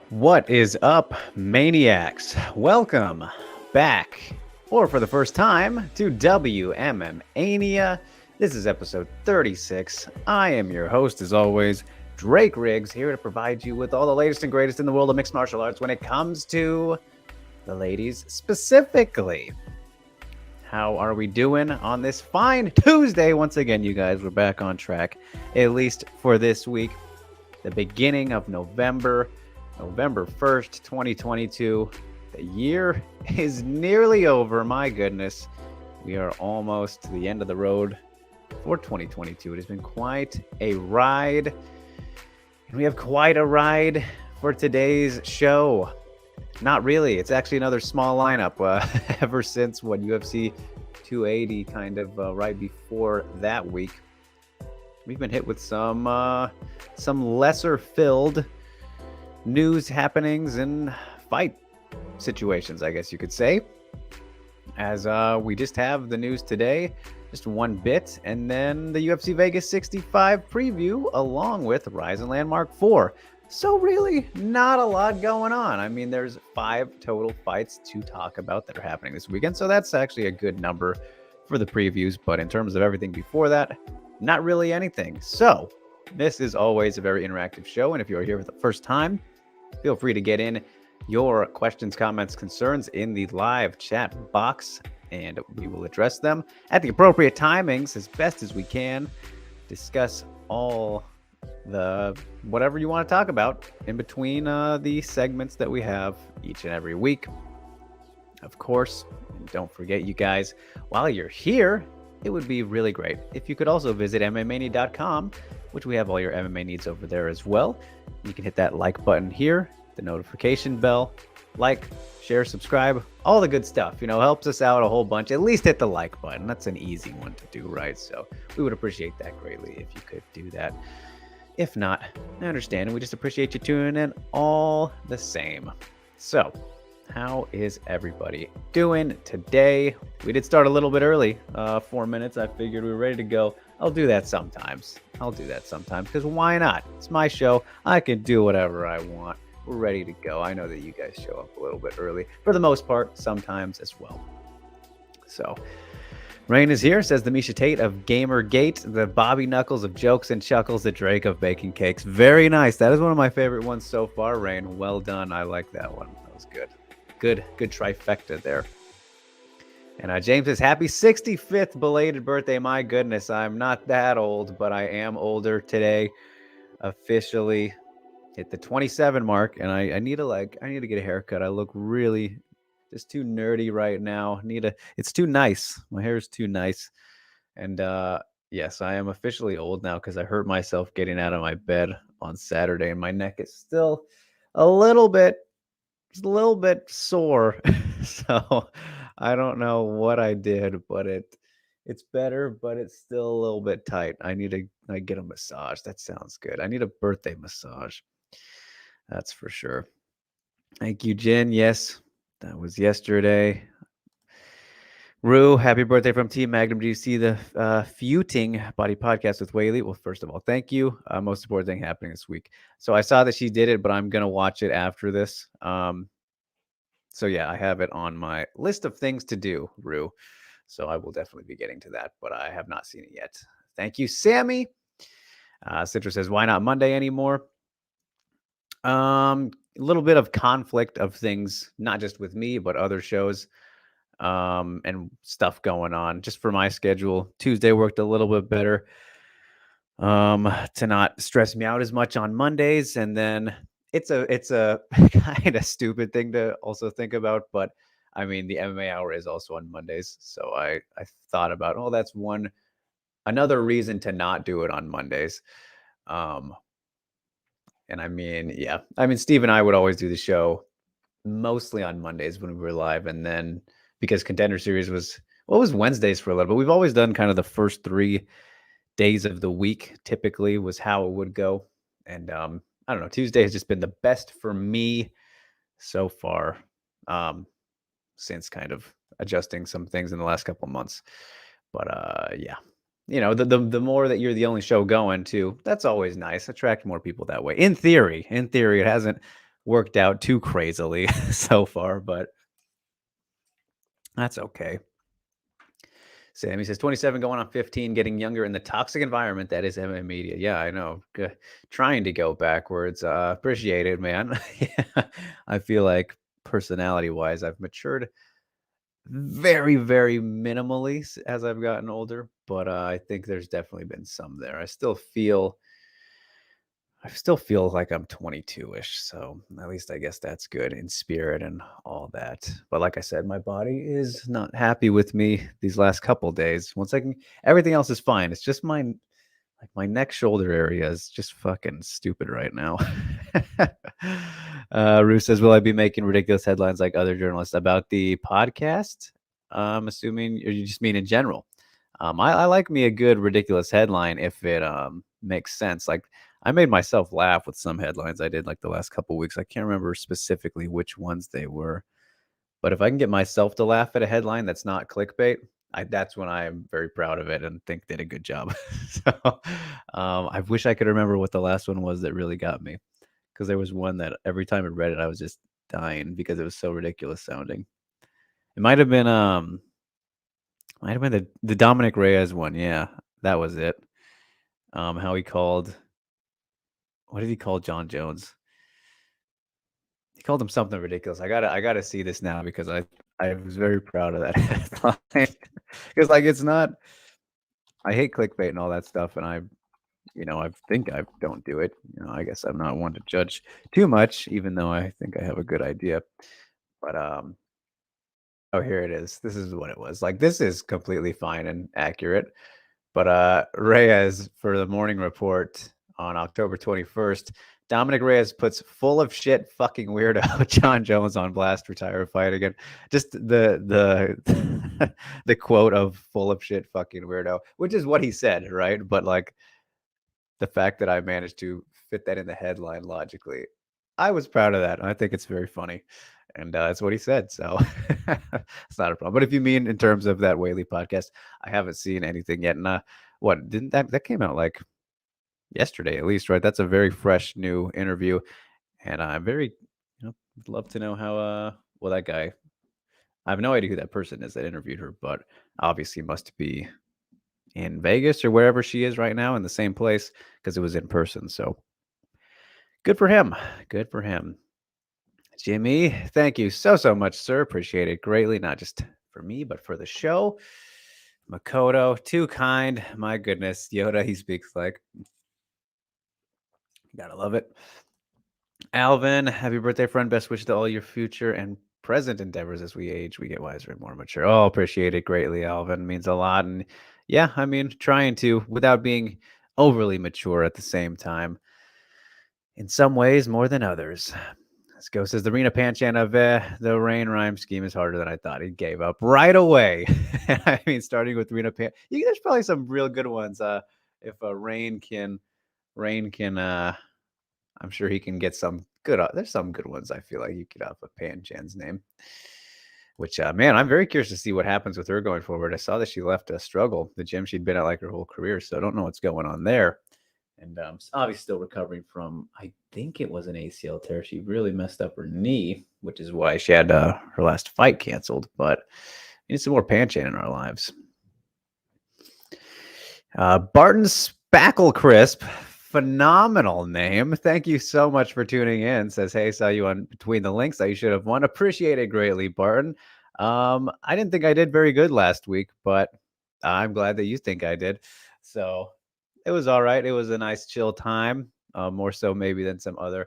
What is up, maniacs? Welcome back, or for the first time, to WMMAnia. This is episode 36. I am your host, as always, Drake Riggs, here to provide you with all the latest and greatest in the world of mixed martial arts when it comes to the ladies specifically. How are we doing on this fine Tuesday? Once again, you guys, we're back on track, at least for this week, the beginning of November 1st, 2022. The year is nearly over. My goodness. We are almost to the end of the road for 2022. It has been quite a ride. And we have quite a ride for today's show. Not really. It's actually another small lineup ever since UFC 280 kind of right before that week. We've been hit with some lesser filled news happenings and fight situations, I guess you could say, as we just have the news today, just one bit, and then the UFC Vegas 65 preview along with RIZIN Landmark 4. So really not a lot going on. I mean, there's 5 total fights to talk about that are happening this weekend, so that's actually a good number for the previews, but in terms of everything before that, not really anything. So this is always a very interactive show, and if you're here for the first time, feel free to get in your questions, comments, concerns in the live chat box, and we will address them at the appropriate timings as best as we can. Discuss all the whatever you want to talk about in between the segments that we have each and every week. Of course, and don't forget, you guys, while you're here, it would be really great if you could also visit MMAnia.com, which we have all your MMA needs over there as well. You can hit that like button here, the notification bell, like, share, subscribe, all the good stuff. Helps us out a whole bunch. At least hit the like button. That's an easy one to do, right? So we would appreciate that greatly if you could do that. If not, I understand, and we just appreciate you tuning in all the same. So, how is everybody doing today? We did start a little bit early, 4 minutes. I figured we were ready to go. I'll do that sometimes, because why not? It's my show. I can do whatever I want. We're ready to go. I know that you guys show up a little bit early, for the most part, sometimes as well. So, Rain is here, says the Misha Tate of Gamergate, the Bobby Knuckles of Jokes and Chuckles, the Drake of Baking Cakes. Very nice. That is one of my favorite ones so far, Rain. Well done. I like that one. That was good. Good trifecta there. And James says, happy 65th belated birthday. My goodness, I'm not that old, but I am older today. Officially hit the 27 mark, and I need to get a haircut. I look really just too nerdy right now. It's too nice. My hair is too nice. And yes, I am officially old now because I hurt myself getting out of my bed on Saturday, and my neck is still a little bit sore. So I don't know what I did, but it's better, but it's still a little bit tight. I need to get a massage. That sounds good. I need a birthday massage. That's for sure. Thank you, Jen. Yes, that was yesterday. Rue, happy birthday from Team Magnum. Do you see the Futing Body podcast with Whaley? Well, first of all, thank you. Most important thing happening this week. So I saw that she did it, but I'm going to watch it after this. So yeah, I have it on my list of things to do, Rue. So I will definitely be getting to that, but I have not seen it yet. Thank you, Sammy. Citra says, why not Monday anymore? A little bit of conflict of things, not just with me, but other shows and stuff going on. Just for my schedule, Tuesday worked a little bit better to not stress me out as much on Mondays. And then it's a kind of stupid thing to also think about, but I mean, the MMA hour is also on Mondays. So I thought about, that's another reason to not do it on Mondays. And I mean, yeah, Steve and I would always do the show mostly on Mondays when we were live. And then because Contender Series was Wednesdays for a little bit, we've always done kind of the first 3 days of the week typically was how it would go. And I don't know, Tuesday has just been the best for me so far since kind of adjusting some things in the last couple of months. But yeah, the more that you're the only show going too, that's always nice. Attract more people that way. In theory, it hasn't worked out too crazily so far, but that's okay. Sammy says 27 going on 15, getting younger in the toxic environment that is MMA media. Yeah, I know. Trying to go backwards. Appreciate it, man. Yeah, I feel like personality wise, I've matured very, very minimally as I've gotten older, but I think there's definitely been some there. I still feel like I'm 22-ish, so at least I guess that's good in spirit and all that. But like I said, my body is not happy with me these last couple days. Once I can, everything else is fine. It's just my neck shoulder area is just fucking stupid right now. Rue says, "Will I be making ridiculous headlines like other journalists about the podcast?" I'm assuming, or you just mean in general. I like me a good ridiculous headline if it makes sense. Like I made myself laugh with some headlines I did like the last couple weeks. I can't remember specifically which ones they were, but if I can get myself to laugh at a headline that's not clickbait, that's when I am very proud of it and think did a good job. So I wish I could remember what the last one was that really got me, because there was one that every time I read it, I was just dying because it was so ridiculous sounding. It might have been the Dominic Reyes one. Yeah, that was it. How he called, what did he call John Jones? He called him something ridiculous. I gotta see this now because I was very proud of that headline. Because like it's not, I hate clickbait and all that stuff, and I think I don't do it. I guess I'm not one to judge too much, even though I think I have a good idea. But oh, here it is. This is what it was. Like this is completely fine and accurate. But Reyes for the morning report on October 21st, Dominic Reyes puts full of shit fucking weirdo John Jones on blast, retire, fight again. Just the the quote of full of shit fucking weirdo, which is what he said, right? But like the fact that I managed to fit that in the headline logically, I was proud of that. I think it's very funny. And that's what he said. So it's not a problem. But if you mean in terms of that Whaley podcast, I haven't seen anything yet. And what didn't that came out like yesterday at least, right? That's a very fresh new interview. And I'm very, would love to know how, well, that guy, I have no idea who that person is that interviewed her, but obviously must be in Vegas or wherever she is right now in the same place because it was in person. So good for him. Good for him. Jimmy, thank you so much, sir. Appreciate it greatly, not just for me, but for the show. Makoto, too kind. My goodness. Yoda, he speaks like. Gotta love it. Alvin, happy birthday, friend. Best wishes to all your future and present endeavors. As we age, we get wiser and more mature. Oh, appreciate it greatly, Alvin. Means a lot. And yeah, I mean, trying to, without being overly mature at the same time. In some ways, more than others. Go says the Rena Panchan of the rain rhyme scheme is harder than I thought. He gave up right away. I mean, starting with Rena Pan, there's probably some real good ones. If Rain can, I'm sure he can get some good. There's some good ones. I feel like you get off of Panchan's name. Which man, I'm very curious to see what happens with her going forward. I saw that she left a struggle, the gym she'd been at like her whole career, so I don't know what's going on there. And obviously still recovering from, I think it was an ACL tear. She really messed up her knee, which is why she had her last fight canceled. But we need some more Panchan in our lives. Barton Spackle Crisp, phenomenal name. Thank you so much for tuning in. Says, hey, saw you on Between the Links that you should have won. Appreciate it greatly, Barton. I didn't think I did very good last week, but I'm glad that you think I did. So it was all right. It was a nice chill time, more so maybe than some other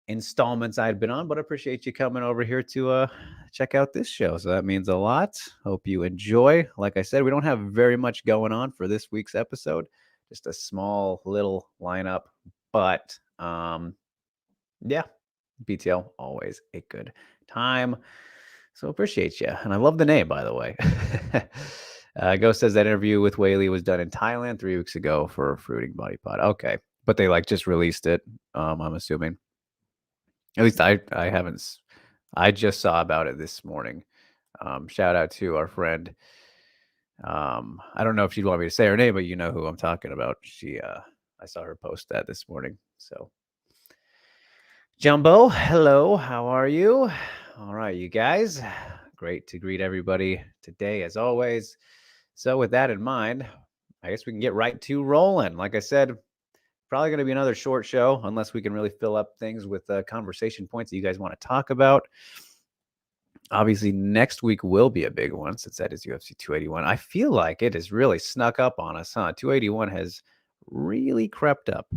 installments I'd been on, but I appreciate you coming over here to check out this show. So that means a lot. Hope you enjoy. Like I said, we don't have very much going on for this week's episode, just a small little lineup, but yeah, BTL, always a good time. So appreciate you. And I love the name, by the way. Ghost says that interview with Whaley was done in Thailand 3 weeks ago for Fruiting Body Pod. Okay. But they like just released it, I'm assuming. At least I haven't. I just saw about it this morning. Shout out to our friend. I don't know if she'd want me to say her name, but you know who I'm talking about. I saw her post that this morning. So Jumbo, hello, how are you? All right, you guys. Great to greet everybody today, as always. So, with that in mind, I guess we can get right to rolling. Like I said, probably going to be another short show unless we can really fill up things with conversation points that you guys want to talk about. Obviously, next week will be a big one since that is UFC 281. I feel like it has really snuck up on us, huh? 281 has really crept up.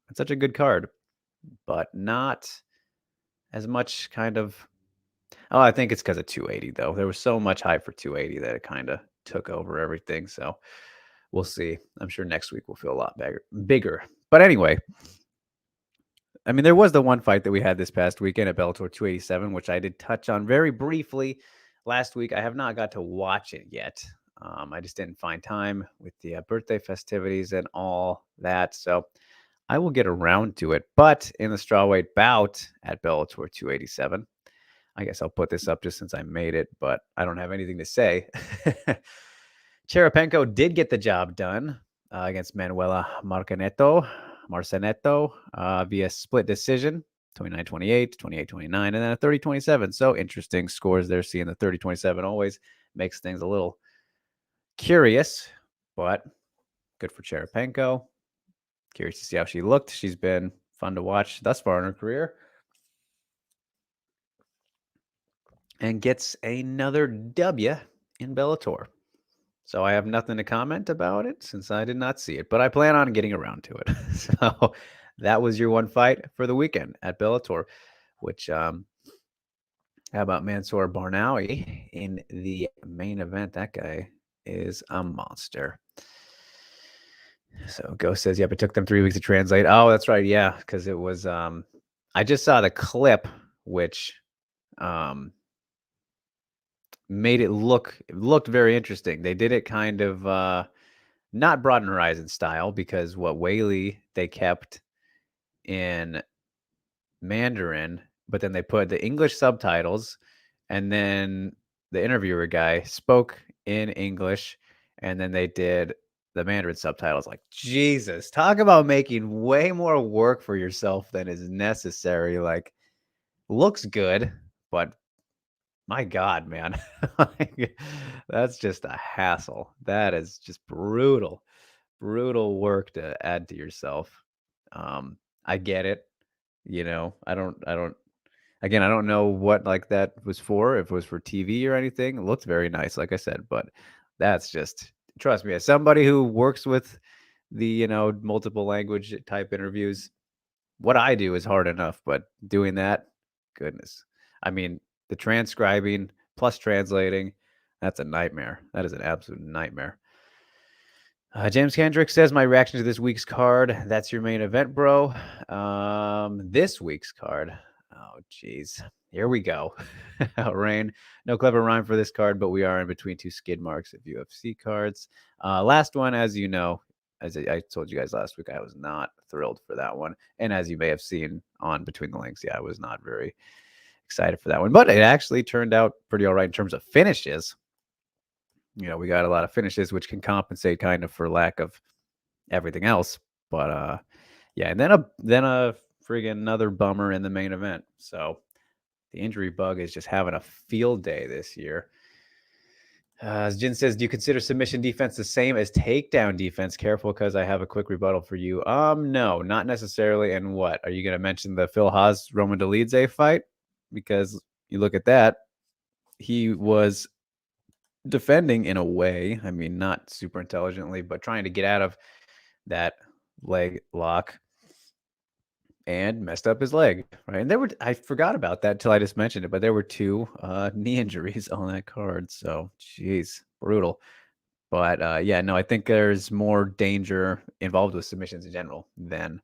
It's such a good card, but not as much kind of. Oh, I think it's because of 280, though. There was so much hype for 280 that it kind of took over everything. So we'll see. I'm sure next week will feel a lot bigger. But anyway, I mean, there was the one fight that we had this past weekend at Bellator 287, which I did touch on very briefly last week. I have not got to watch it yet. I just didn't find time with the birthday festivities and all that. So I will get around to it. But in the strawweight bout at Bellator 287, I guess I'll put this up just since I made it, but I don't have anything to say. Cherepenko did get the job done against Manuela Marcenetto via split decision, 29-28, 28-29, and then a 30-27. So interesting scores there. Seeing the 30-27 always makes things a little curious, but good for Cherepenko. Curious to see how she looked. She's been fun to watch thus far in her career. And gets another W in Bellator. So I have nothing to comment about it since I did not see it, but I plan on getting around to it. So that was your one fight for the weekend at Bellator, which how about Mansour Barnawi in the main event? That guy is a monster. So Ghost says, yep, it took them 3 weeks to translate. Oh, that's right. Yeah, because it was I just saw the clip, which made it looked very interesting. They did it kind of not Broad and Horizon style because what Whaley they kept in Mandarin, but then they put the English subtitles, and then the interviewer guy spoke in English, and then they did the Mandarin subtitles. Like, Jesus, talk about making way more work for yourself than is necessary. Like, looks good, but my God, man. Like, that's just a hassle. That is just brutal work to add to yourself. I get it. I don't again, I don't know what like that was for, if it was for TV or anything. It looked very nice, like I said, but that's just trust me, as somebody who works with the, multiple language type interviews, what I do is hard enough, but doing that, goodness. I mean, the transcribing plus translating, that's a nightmare. That is an absolute nightmare. James Kendrick says, my reaction to this week's card. That's your main event, bro. This week's card. Oh, geez. Here we go. Rain. No clever rhyme for this card, but we are in between two skid marks of UFC cards. Last one, as you know, as I told you guys last week, I was not thrilled for that one. And as you may have seen on Between the Links, yeah, I was not very excited for that one. But it actually turned out pretty all right in terms of finishes. We got a lot of finishes, which can compensate kind of for lack of everything else. But yeah, and then a friggin' another bummer in the main event. So the injury bug is just having a field day this year. As Jin says, do you consider submission defense the same as takedown defense? Careful, because I have a quick rebuttal for you. No, not necessarily. And what are you going to mention the Phil Haas Roman Dolidze fight? Because you look at that, he was defending in a way. I mean, not super intelligently, but trying to get out of that leg lock and messed up his leg, right? And I forgot about that until I just mentioned it, but there were two knee injuries on that card. So, geez, brutal. But yeah, no, I think there's more danger involved with submissions in general than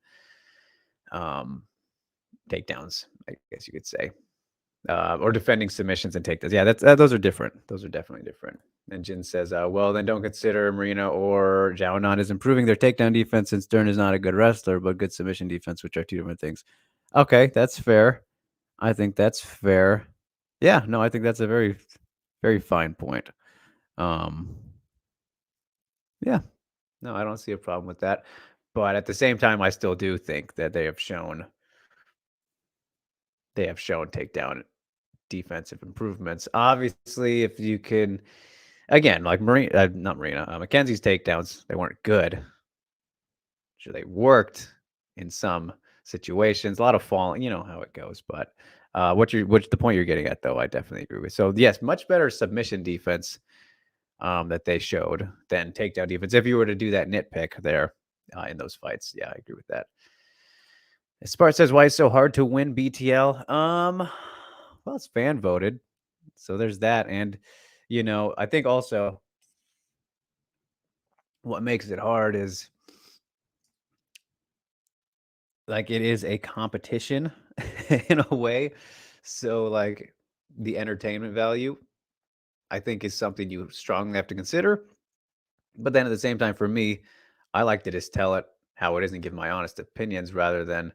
takedowns, I guess you could say. Or defending submissions and takedowns. Yeah, those are different. Those are definitely different. And Jin says, well, then don't consider Marina or Zhao as improving their takedown defense since Stern is not a good wrestler, but good submission defense, which are two different things. Okay, that's fair. I think that's fair. Yeah, no, I think that's a very, very fine point. Yeah, no, I don't see a problem with that. But at the same time, I still do think that they have shown they have shown takedown defensive improvements. Obviously, if you can, again, like Mackenzie's takedowns, they weren't good. Sure, they worked in some situations, a lot of falling, you know how it goes. But what's the point you're getting at, though? I definitely agree with. So yes, much better submission defense that they showed than takedown defense. If you were to do that nitpick there in those fights, yeah, I agree with that. Spart says, "Why it's so hard to win BTL?" Well, it's fan voted, so there's that, and I think also what makes it hard is like it is a competition in a way. So like the entertainment value, I think, is something you strongly have to consider. But then at the same time, for me, I like to just tell it how it is and give my honest opinions rather than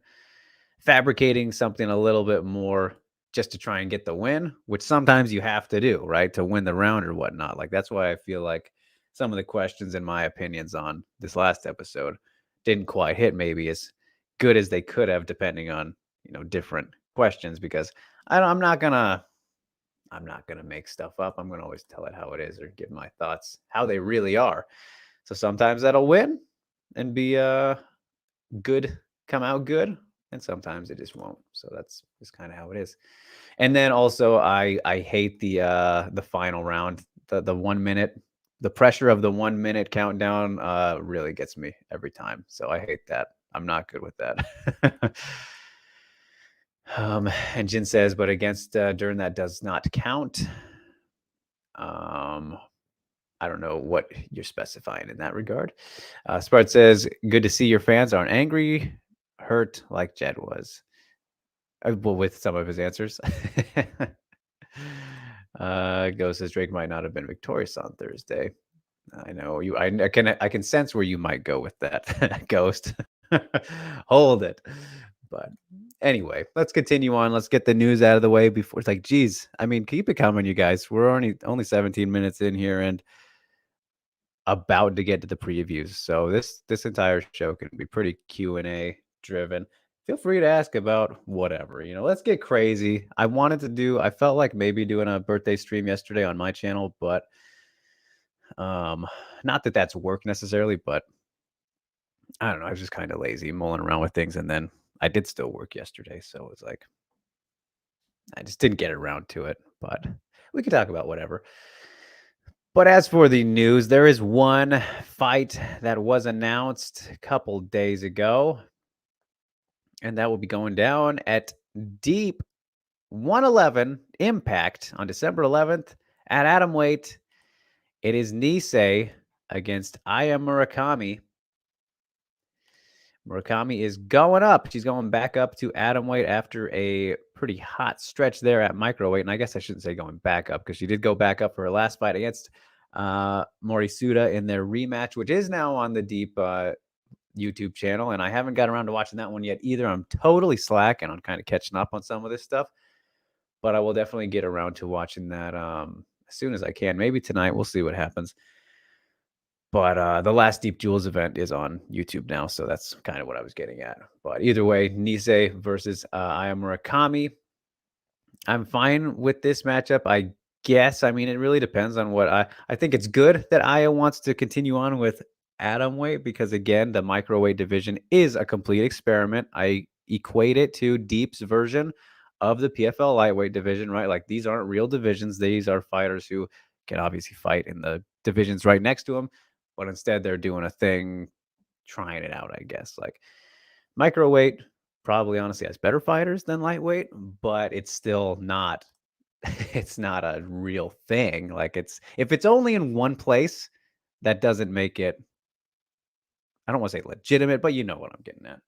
fabricating something a little bit more just to try and get the win, which sometimes you have to do, right? To win the round or whatnot. Like that's why I feel like some of the questions and my opinions on this last episode didn't quite hit maybe as good as they could have, depending on, different questions, because I'm not gonna make stuff up. I'm gonna always tell it how it is or give my thoughts how they really are. So sometimes that'll win and be good, come out good, and sometimes it just won't. So that's just kind of how it is. And then also I hate the final round, the 1 minute, the pressure of the 1 minute countdown really gets me every time. So I hate that. I'm not good with that. And Jin says, but against during that does not count. I don't know what you're specifying in that regard. Spart says, good to see your fans aren't angry, hurt like Jed was. Well, with some of his answers. Ghost says Drake might not have been victorious on Thursday. I know you. I can sense where you might go with that, Ghost. Hold it. But anyway, let's continue on. Let's get the news out of the way before it's like, geez. I mean, keep it coming, you guys. We're only 17 minutes in here and about to get to the previews. So this entire show can be pretty Q&A driven. Feel free to ask about whatever. Let's get crazy. I felt like maybe doing a birthday stream yesterday on my channel, but not that that's work necessarily, but I don't know. I was just kind of lazy mulling around with things, and then I did still work yesterday, so it was like I just didn't get around to it. But we could talk about whatever. But as for the news, there is one fight that was announced a couple days ago, and that will be going down at Deep 111 Impact on December 11th at atomweight. It is Nisei against Aya Murakami. Murakami is going up. She's going back up to atomweight after a pretty hot stretch there at microweight. And I guess I shouldn't say going back up because she did go back up for her last fight against Morisuda in their rematch, which is now on the Deep YouTube channel. And I haven't got around to watching that one yet either. I'm totally slacking on kind of catching up on some of this stuff. But I will definitely get around to watching that as soon as I can. Maybe tonight. We'll see what happens. But the last Deep Jewels event is on YouTube now, so that's kind of what I was getting at. But either way, Nisei versus Aya Murakami. I'm fine with this matchup, I guess. I mean, it really depends on what I think it's good that Aya wants to continue on with atomweight because, again, the microweight division is a complete experiment. I equate it to Deep's version of the PFL lightweight division, right? Like these aren't real divisions. These are fighters who can obviously fight in the divisions right next to them. But instead, they're doing a thing, trying it out, I guess. Like microweight probably honestly has better fighters than lightweight, but it's still not, it's not a real thing. Like if it's only in one place, that doesn't make it, I don't want to say legitimate, but you know what I'm getting at.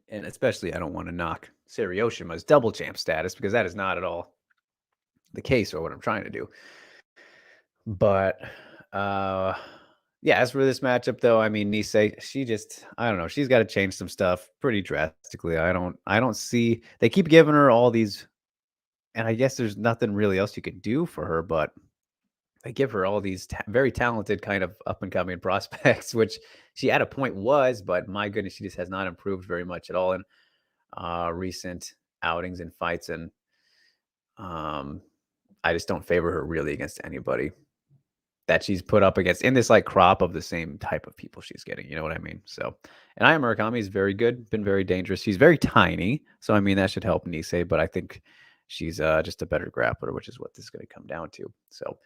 And especially, I don't want to knock Serioshima's double champ status because that is not at all the case or what I'm trying to do. But yeah, as for this matchup though, I mean Nisei, I don't know, she's got to change some stuff pretty drastically. I don't see, they keep giving her all these, and I guess there's nothing really else you can do for her, but they give her all these very talented kind of up and coming prospects, which she at a point was, but my goodness, she just has not improved very much at all. And recent outings and fights, and I just don't favor her really against anybody that she's put up against in this like crop of the same type of people she's getting. You know what I mean? So, and Aya Murakami is very good, been very dangerous. She's very tiny, so I mean that should help Nisei, but I think she's just a better grappler, which is what this is going to come down to. So,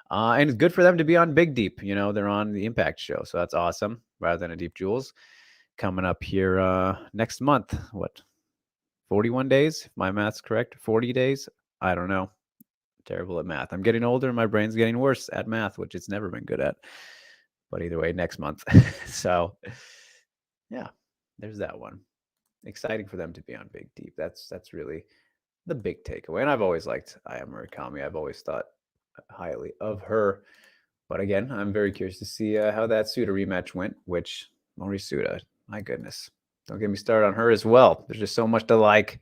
and it's good for them to be on Big Deep. You know, they're on the Impact show, so that's awesome. Rather than a Deep Jewels coming up here next month. What, 41 days? If my math's correct, 40 days. I don't know. Terrible at math. I'm getting older. My brain's getting worse at math, which it's never been good at. But either way, next month. So, yeah, there's that one. Exciting for them to be on Big Deep. That's really the big takeaway. And I've always liked Aya Murakami. I've always thought highly of her. But again, I'm very curious to see how that Suda rematch went, which Mori Suda, my goodness. Don't get me started on her as well. There's just so much to like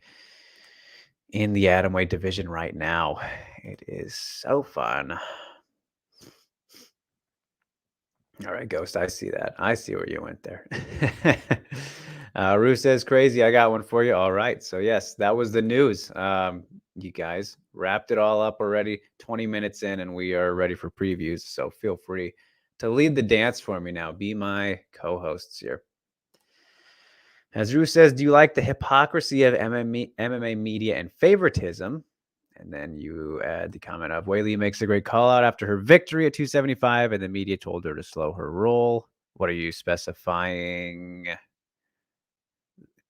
in the atomweight division right now. It is so fun. All right, Ghost, I see that. I see where you went there. Rue says, crazy, I got one for you. All right, so yes, that was the news. You guys wrapped it all up already, 20 minutes in, and we are ready for previews, so feel free to lead the dance for me now. Be my co-hosts here. As Rue says, do you like the hypocrisy of MMA media and favoritism? And then you add the comment of Weili makes a great call out after her victory at 275, and the media told her to slow her roll. What are you specifying?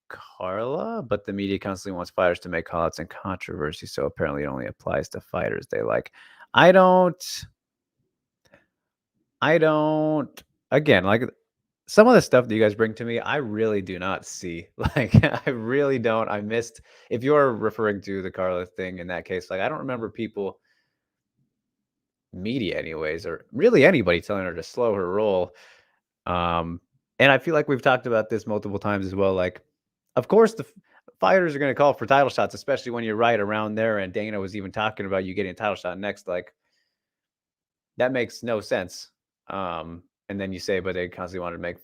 Carla? But the media constantly wants fighters to make call outs and controversy, so apparently it only applies to fighters they like. I don't, again, like some of the stuff that you guys bring to me, I really do not see. Like, I really don't. I missed, if you're referring to the Carla thing in that case, like, I don't remember people, media anyways, or really anybody telling her to slow her roll. And I feel like we've talked about this multiple times as well. Like, of course, the fighters are going to call for title shots, especially when you're right around there. And Dana was even talking about you getting a title shot next. Like, that makes no sense. And then you say, but they constantly wanted to make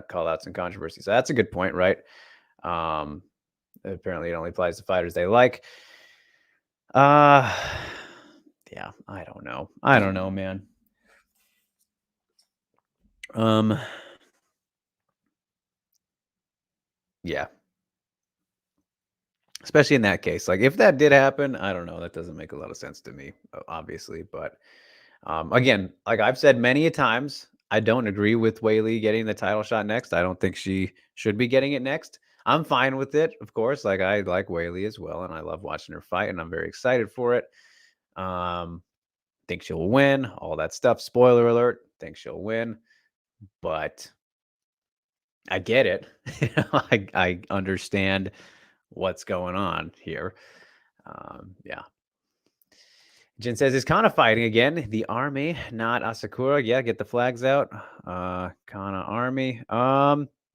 call outs and controversies. So that's a good point, right? Apparently it only applies to fighters they like. Yeah, I don't know. I don't know, man. Yeah. Especially in that case. Like, if that did happen, I don't know. That doesn't make a lot of sense to me, obviously. But again, like I've said many a times, I don't agree with Weili getting the title shot next. I don't think she should be getting it next. I'm fine with it, of course. Like, I like Weili as well, and I love watching her fight, and I'm very excited for it. Think she'll win, all that stuff. Spoiler alert, think she'll win. But I get it. I understand what's going on here. Yeah. Jin says, is Kana fighting again? The army, not Asakura. Yeah, get the flags out. Kana army.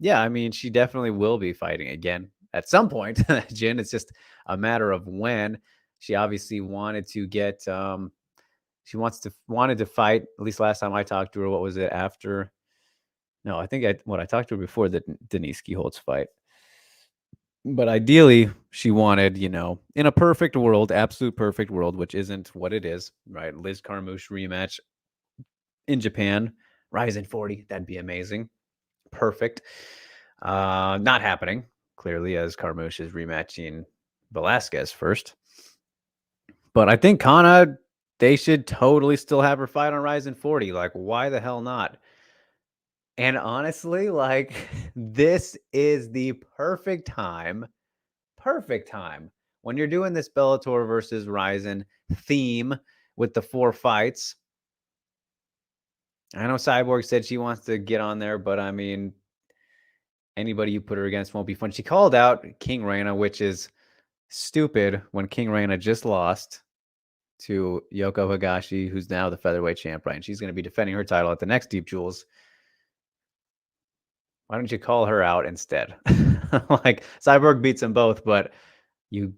Yeah, I mean, she definitely will be fighting again at some point, Jin. It's just a matter of when. She obviously wanted to get she wanted to fight, at least last time I talked to her. What was it after? No, I think I talked to her before the Denise Holtz fight. But ideally, she wanted, in a perfect world, absolute perfect world, which isn't what it is, right? Liz Carmouche rematch in Japan, RIZIN 40, that'd be amazing. Perfect. Not happening, clearly, as Carmouche is rematching Velasquez first. But I think Kana, they should totally still have her fight on RIZIN 40. Like, why the hell not? And honestly, like, this is the perfect time when you're doing this Bellator versus RIZIN theme with the 4 fights. I know Cyborg said she wants to get on there, but I mean, anybody you put her against won't be fun. She called out King Reina, which is stupid when King Reina just lost to Yoko Higashi, who's now the featherweight champ, right? And she's going to be defending her title at the next Deep Jewels. Why don't you call her out instead? Like, Cyborg beats them both, but you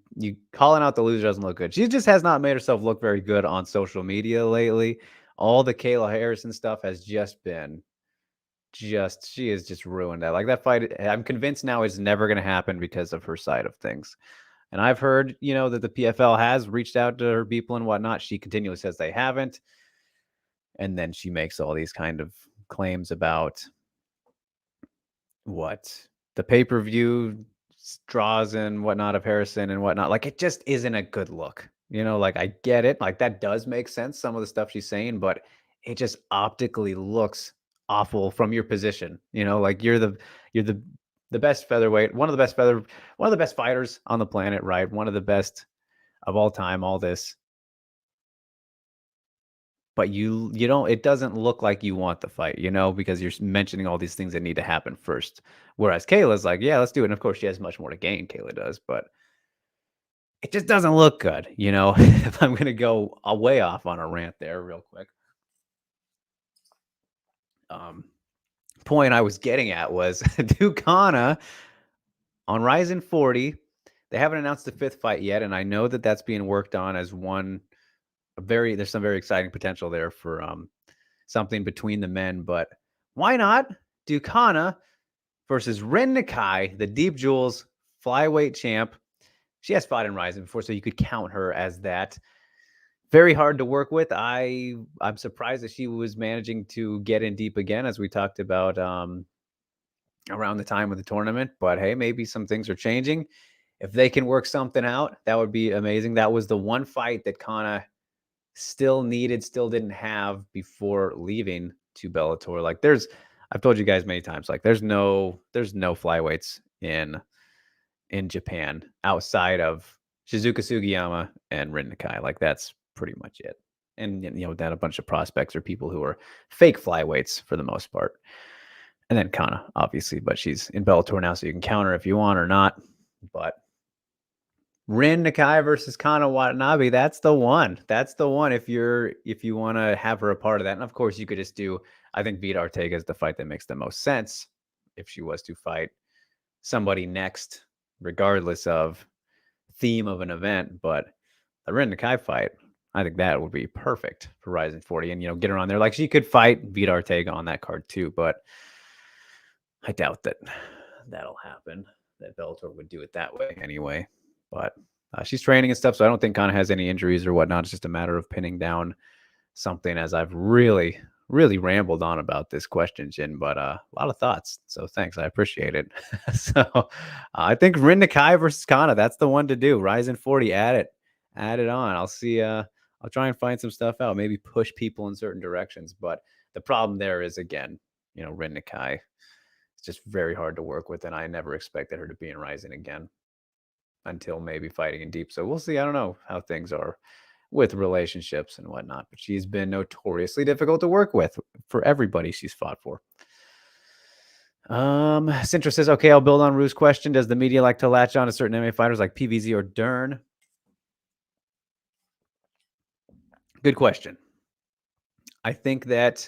calling out the loser doesn't look good. She just has not made herself look very good on social media lately. All the Kayla Harrison stuff has just been she is just ruined that. Like that fight, I'm convinced now is never going to happen because of her side of things. And I've heard, that the PFL has reached out to her people and whatnot. She continually says they haven't. And then she makes all these kind of claims about what the pay-per-view draws and whatnot of Harrison and whatnot. Like it just isn't a good look. Like I get it. Like that does make sense, some of the stuff she's saying, but it just optically looks awful from your position. Like you're the best featherweight, one of the best fighters on the planet, right? One of the best of all time, all this. But you don't, it doesn't look like you want the fight, because you're mentioning all these things that need to happen first. Whereas Kayla's like, yeah, let's do it. And of course, she has much more to gain, Kayla does, but it just doesn't look good, if I'm going to go way off on a rant there real quick. Point I was getting at was Ducana on RIZIN 40. They haven't announced the 5th fight yet, and I know that that's being worked on as there's some very exciting potential there for something between the men, but why not Ducana versus Rin Nakai, the Deep Jewels flyweight champ? She has fought in RIZIN before, so you could count her as that. Very hard to work with. I'm surprised that she was managing to get in deep again, as we talked about around the time of the tournament. But hey, maybe some things are changing. If they can work something out, that would be amazing. That was the one fight that Kana still didn't have before leaving to Bellator. Like I've told you guys many times, like there's no flyweights in Japan outside of Shizuka Sugiyama and Rin Nakai. Like that's pretty much it. And then a bunch of prospects are people who are fake flyweights for the most part. And then Kana, obviously, but she's in Bellator now, so you can count her if you want or not. But Rin Nakai versus Kana Watanabe, that's the one. That's the one if you want to have her a part of that. And of course, you could just do, I think Vida Ortega is the fight that makes the most sense if she was to fight somebody next, regardless of theme of an event. But the Rin Nakai fight, I think that would be perfect for RIZIN 40 and, get her on there. Like she could fight Vida Ortega on that card too, but I doubt that that'll happen, that Bellator would do it that way anyway. But she's training and stuff, so I don't think Kana has any injuries or whatnot. It's just a matter of pinning down something, as I've really, really rambled on about this question, Jin, but a lot of thoughts. So thanks. I appreciate it. So I think Rin Nakai versus Kana, that's the one to do. RIZIN 40, add it on. I'll see. I'll try and find some stuff out, maybe push people in certain directions. But the problem there is, again, Rin Nakai, it's just very hard to work with, and I never expected her to be in RIZIN again until maybe fighting in deep. So we'll see. I don't know how things are with relationships and whatnot, but she's been notoriously difficult to work with for everybody she's fought for. Sintra says, okay, I'll build on Rue's question. Does the media like to latch on to certain MMA fighters like PVZ or Dern? Good question. I think that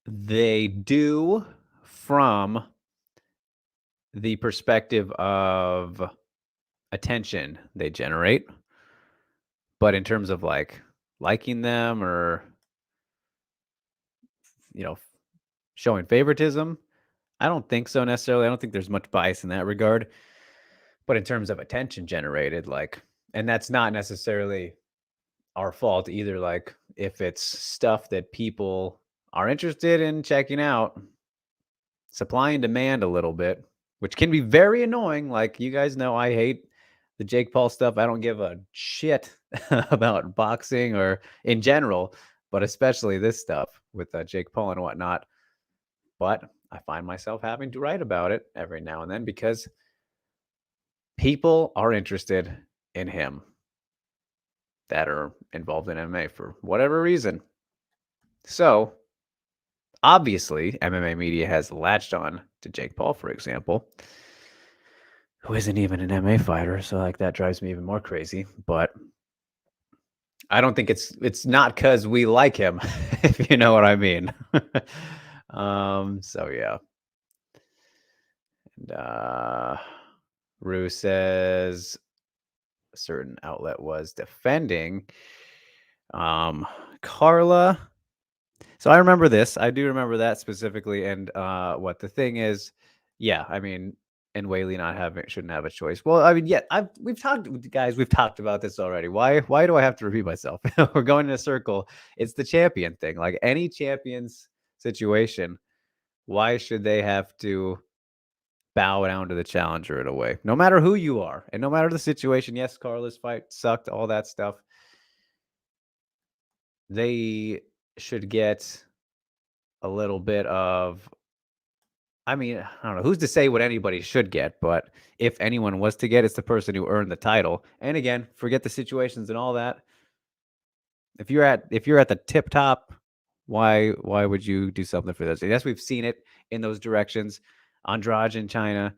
they do, from the perspective of attention they generate. But in terms of like liking them or, showing favoritism, I don't think so necessarily. I don't think there's much bias in that regard. But in terms of attention generated, like, and that's not necessarily our fault either. Like, if it's stuff that people are interested in checking out, supply and demand a little bit, which can be very annoying. Like, you guys know I hate the Jake Paul stuff. I don't give a shit about boxing or in general, but especially this stuff with Jake Paul and whatnot. But I find myself having to write about it every now and then because people are interested in him that are involved in MMA for whatever reason. So obviously, MMA media has latched on to Jake Paul, for example, who isn't even an MMA fighter. So like that drives me even more crazy. But I don't think it's not because we like him, if you know what I mean. So yeah. And Rue says a certain outlet was defending Carla So I remember this. I do remember that specifically. And what the thing is, yeah, I mean, and Whaley not having shouldn't have a choice. Well, I mean, yeah, we've talked, guys. We've talked about this already. Why do I have to repeat myself? We're going in a circle. It's the champion thing. Like any champions situation, why should they have to bow down to the challenger in a way? No matter who you are, and no matter the situation. Yes, Carla's fight sucked. All that stuff. They should get a little bit of, I mean, I don't know who's to say what anybody should get, but if anyone was to get, it's the person who earned the title. And again, forget the situations and all that. If you're at the tip top, why would you do something for this? Yes, we've seen it in those directions. Andrade in China,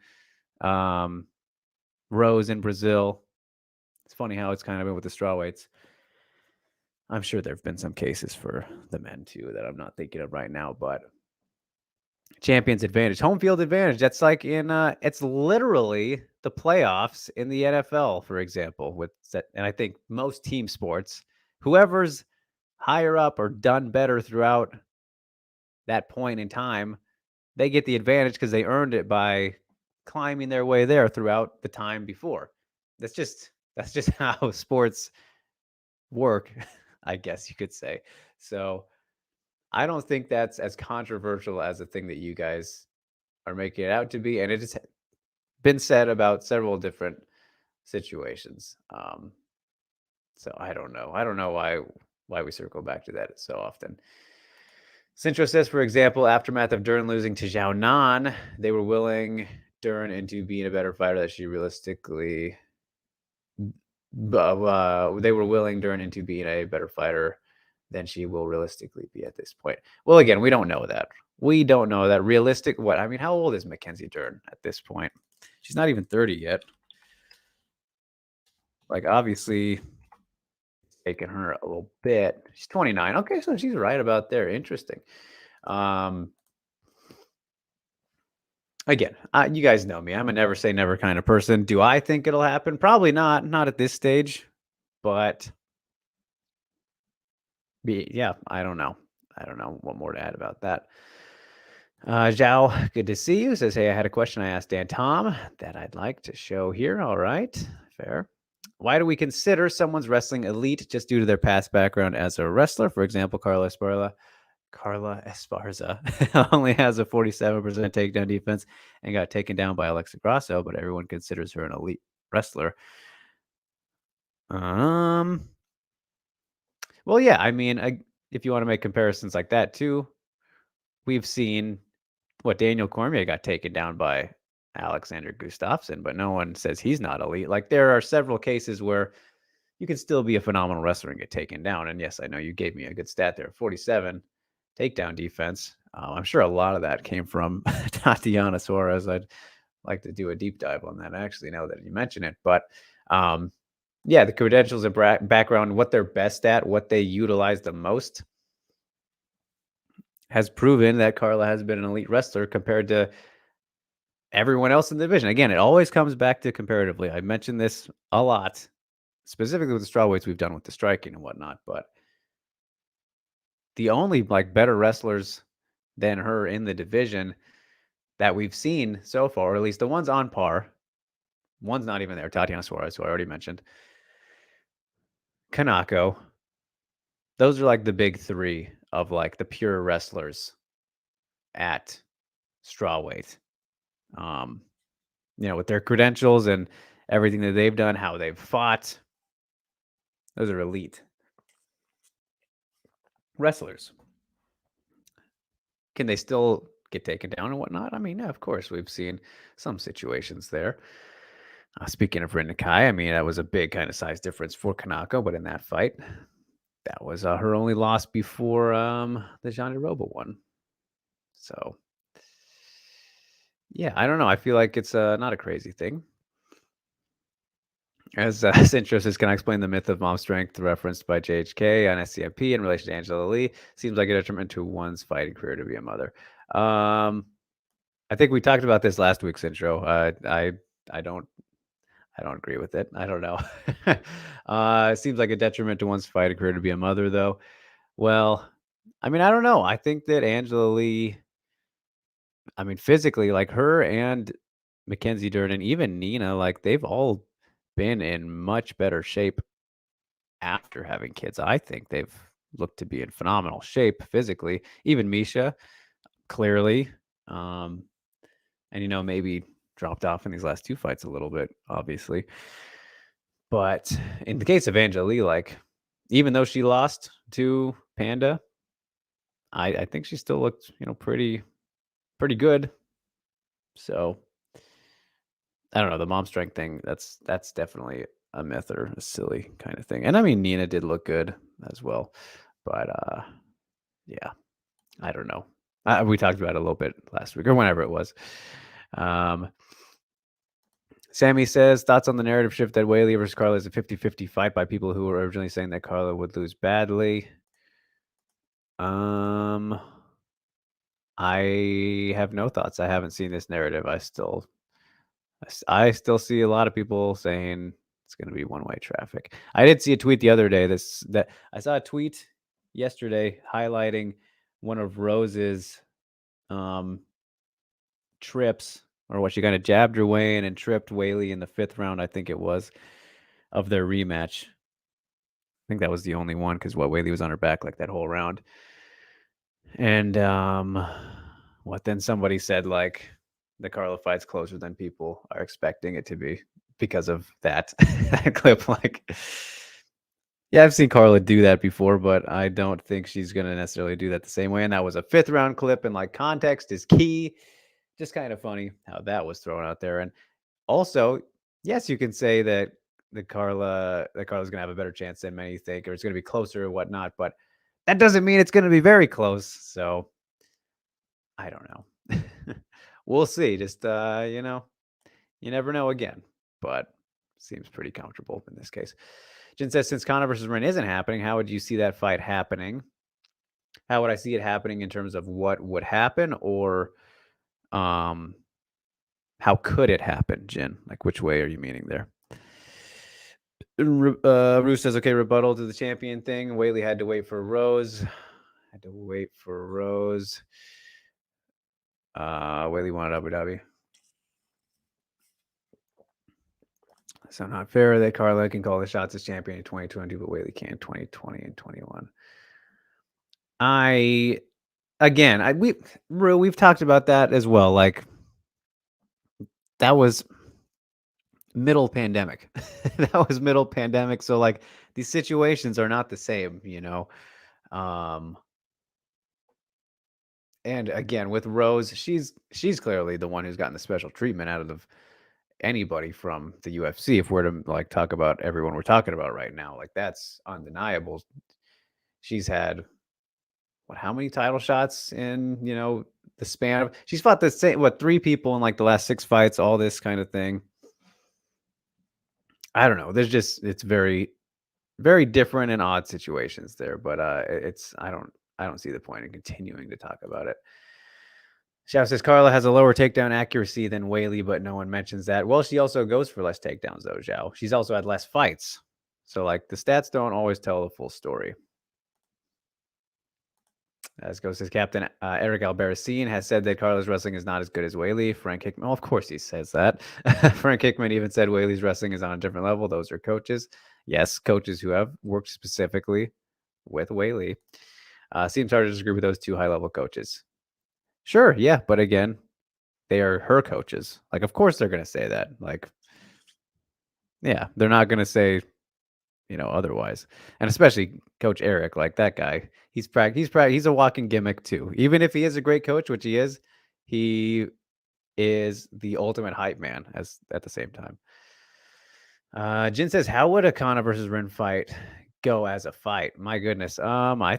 um, Rose in Brazil. It's funny how it's kind of been with the strawweights. I'm sure there have been some cases for the men too that I'm not thinking of right now, but champions advantage, home field advantage. That's like it's literally the playoffs in the NFL, for example, and I think most team sports, whoever's higher up or done better throughout that point in time, they get the advantage because they earned it by climbing their way there throughout the time before. That's just how sports work, I guess you could say. So I don't think that's as controversial as the thing that you guys are making it out to be, and it has been said about several different situations. So I don't know. I don't know why we circle back to that so often. Centro says, for example, aftermath of Dern losing to Zhao Nan, they were willing Dern into being a better fighter that she realistically. They were willing Dern into being a better fighter than she will realistically be at this point. Well, again, we don't know that. We don't know that realistic. What I mean, how old is Mackenzie Dern at this point? She's not even 30 yet. Like, obviously, it's taken her a little bit. She's 29. Okay, so she's right about there. Interesting. Again, you guys know me. I'm a never say never kind of person. Do I think it'll happen? Probably not. Not at this stage. But yeah, I don't know. I don't know what more to add about that. Zhao, good to see you. Says, hey, I had a question I asked Dan Tom that I'd like to show here. All right, fair. Why do we consider someone's wrestling elite just due to their past background as a wrestler? For example, Carla Esparza only has a 47% takedown defense and got taken down by Alexa Grasso, but everyone considers her an elite wrestler. Well, yeah, I mean, if you want to make comparisons like that too, we've seen what Daniel Cormier got taken down by Alexander Gustafsson, but no one says he's not elite. Like, there are several cases where you can still be a phenomenal wrestler and get taken down. And yes, I know you gave me a good stat there, 47 takedown defense. I'm sure a lot of that came from Tatiana Suarez. I'd like to do a deep dive on that, actually, now that you mention it. But yeah, the credentials and background, what they're best at, what they utilize the most, has proven that Carla has been an elite wrestler compared to everyone else in the division. Again, it always comes back to comparatively. I mentioned this a lot, specifically with the strawweights we've done with the striking and whatnot, but the only like better wrestlers than her in the division that we've seen so far, or at least the ones on par, one's not even there, Tatiana Suarez, who I already mentioned, Kanako. Those are like the big three of like the pure wrestlers at strawweight. With their credentials and everything that they've done, how they've fought, those are elite wrestlers. Can they still get taken down and whatnot? I mean, yeah, of course, we've seen some situations there. Speaking of Rin Nakai, I mean, that was a big kind of size difference for Kanako, but in that fight, that was her only loss before the Jean Roba one. So, yeah, I don't know. I feel like it's not a crazy thing. As Centro says, can I explain the myth of mom strength referenced by JHK on SCMP in relation to Angela Lee? Seems like a detriment to one's fighting career to be a mother. I think we talked about this last week's intro. I don't agree with it. I don't know. It seems like a detriment to one's fighting career to be a mother, though. Well, I mean, I don't know. I think that Angela Lee, I mean, physically, like her and Mackenzie Dern, even Nina, like they've all been in much better shape after having kids. I think they've looked to be in phenomenal shape physically. Even Misha, clearly. Um, and maybe dropped off in these last two fights a little bit, obviously. But in the case of Angela Lee, like even though she lost to Panda, I think she still looked, pretty good. So I don't know, the mom strength thing, that's definitely a myth or a silly kind of thing. And I mean Nina did look good as well. But yeah, I don't know. We talked about it a little bit last week or whenever it was. Sammy says, thoughts on the narrative shift that Weili versus Carla is a 50-50 fight by people who were originally saying that Carla would lose badly. I have no thoughts. I haven't seen this narrative. I still see a lot of people saying it's going to be one-way traffic. I did see a tweet the other day. That I saw a tweet yesterday highlighting one of Rose's trips, or what she kind of jabbed her way in and tripped Weili in the 5th round, I think it was, of their rematch. I think that was the only one because Weili was on her back like that whole round. And then somebody said like the Carla fight's closer than people are expecting it to be because of that clip. Like, yeah, I've seen Carla do that before, but I don't think she's gonna necessarily do that the same way. And that was a 5th round clip, and like context is key. Just kind of funny how that was thrown out there. And also, yes, you can say that Carla's gonna have a better chance than many think, or it's gonna be closer or whatnot, but that doesn't mean it's gonna be very close. So I don't know. We'll see. Just you never know again, but seems pretty comfortable in this case. Jen says, since Conor versus Ren isn't happening, how would you see that fight happening? How would I see it happening in terms of what would happen, or how could it happen, Jen? Like, which way are you meaning there? Roos says, okay, rebuttal to the champion thing. Weili had to wait for Rose. Weili wanted Abu Dhabi. So not fair that Carla can call the shots as champion in 2020, but Weili can't 2020 and 21. We've talked about that as well. Like, that was middle pandemic. That was middle pandemic. So like these situations are not the same, And again, with Rose, she's clearly the one who's gotten the special treatment out of anybody from the UFC. If we're to like talk about everyone we're talking about right now, like that's undeniable. She's had how many title shots in the span of? She's fought the same 3 people in like the last 6 fights, all this kind of thing. I don't know. It's very, very different and odd situations there, but I don't see the point in continuing to talk about it. Xiao says Carla has a lower takedown accuracy than Weili, but no one mentions that. Well, she also goes for less takedowns, though, Xiao. She's also had less fights. So, like, the stats don't always tell the full story. As goes his captain, Eric Albarracin has said that Carla's wrestling is not as good as Weili. Frank Hickman, well, of course he says that. Frank Hickman even said Weili's wrestling is on a different level. Those are coaches. Yes, coaches who have worked specifically with Weili. Seems hard to disagree with those 2 high-level coaches. Sure, yeah, but again, they are her coaches. Like, of course they're going to say that. Like, yeah, they're not going to say, otherwise. And especially Coach Eric, like that guy, he's a walking gimmick too. Even if he is a great coach, which he is the ultimate hype man at the same time. Jin says, how would a Conor versus Ren fight go as a fight? My goodness. I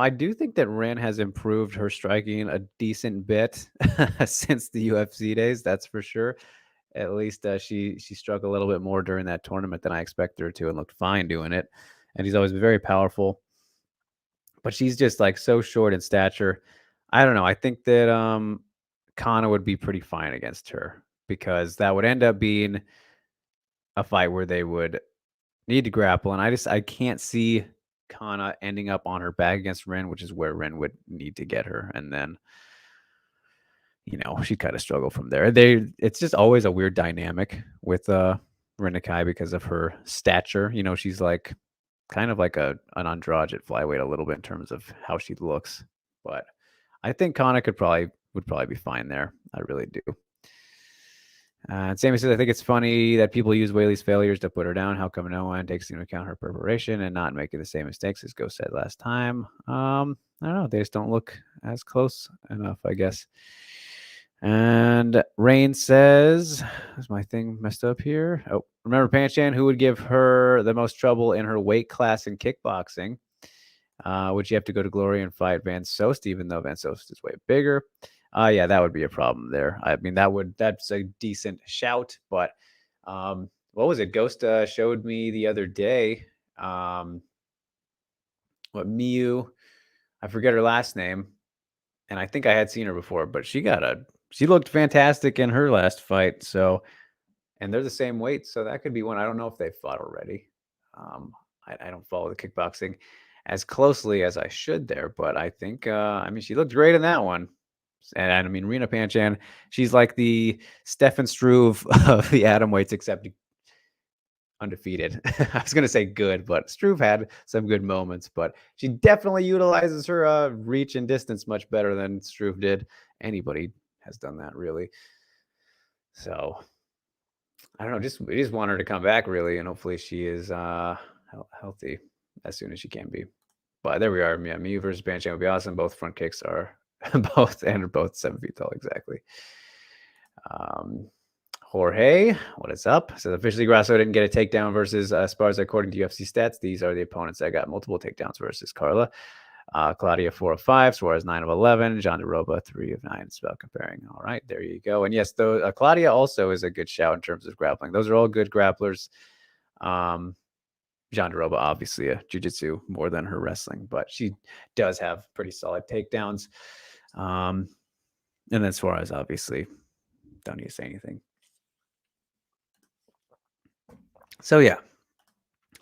do think that Ren has improved her striking a decent bit since the UFC days. That's for sure. At least she struck a little bit more during that tournament than I expected her to, and looked fine doing it. And he's always been very powerful. But she's just like so short in stature. I don't know. I think that Conor would be pretty fine against her, because that would end up being a fight where they would need to grapple. And I can't see Kana ending up on her back against Rin, which is where Rin would need to get her. And then, she kind of struggle from there. It's just always a weird dynamic with Rin Nakai because of her stature. She's like kind of like an androgyne flyweight a little bit in terms of how she looks. But I think Kana would probably be fine there. I really do. And Sammy says, I think it's funny that people use Whaley's failures to put her down. How come no one takes into account her preparation and not making the same mistakes as Ghost said last time? I don't know. They just don't look as close enough, I guess. And Rain says, is my thing messed up here? Oh, remember Panchan, who would give her the most trouble in her weight class in kickboxing? Would you have to go to Glory and fight Van Soest, even though Van Soest is way bigger? Yeah, that would be a problem there. I mean, that's a decent shout, but what was it? Ghost showed me the other day. What Miyu? I forget her last name, and I think I had seen her before, but she looked fantastic in her last fight. So, and they're the same weight, so that could be one. I don't know if they fought already. I don't follow the kickboxing as closely as I should there, but I think she looked great in that one. And I mean, Rena Panchan, she's like the Stefan Struve of the atom weights, except undefeated. I was going to say good, but Struve had some good moments, but she definitely utilizes her reach and distance much better than Struve did. Anybody has done that, really. So I don't know. We just want her to come back, really, and hopefully she is healthy as soon as she can be. But there we are. Yeah, Miyu versus Panchan would be awesome. Both front kicks are both 7 feet tall, exactly. Jorge, what is up? Says officially Grasso didn't get a takedown versus Esparza according to UFC stats. These are the opponents that got multiple takedowns versus Carla. Claudia 4 of 5, Suarez 9 of 11, John DeRoba 3 of 9. It's about comparing. All right, there you go. And yes, though Claudia also is a good shout in terms of grappling. Those are all good grapplers. John DeRoba, obviously a jiu-jitsu more than her wrestling, but she does have pretty solid takedowns. And then Suarez, obviously, don't need to say anything. So yeah,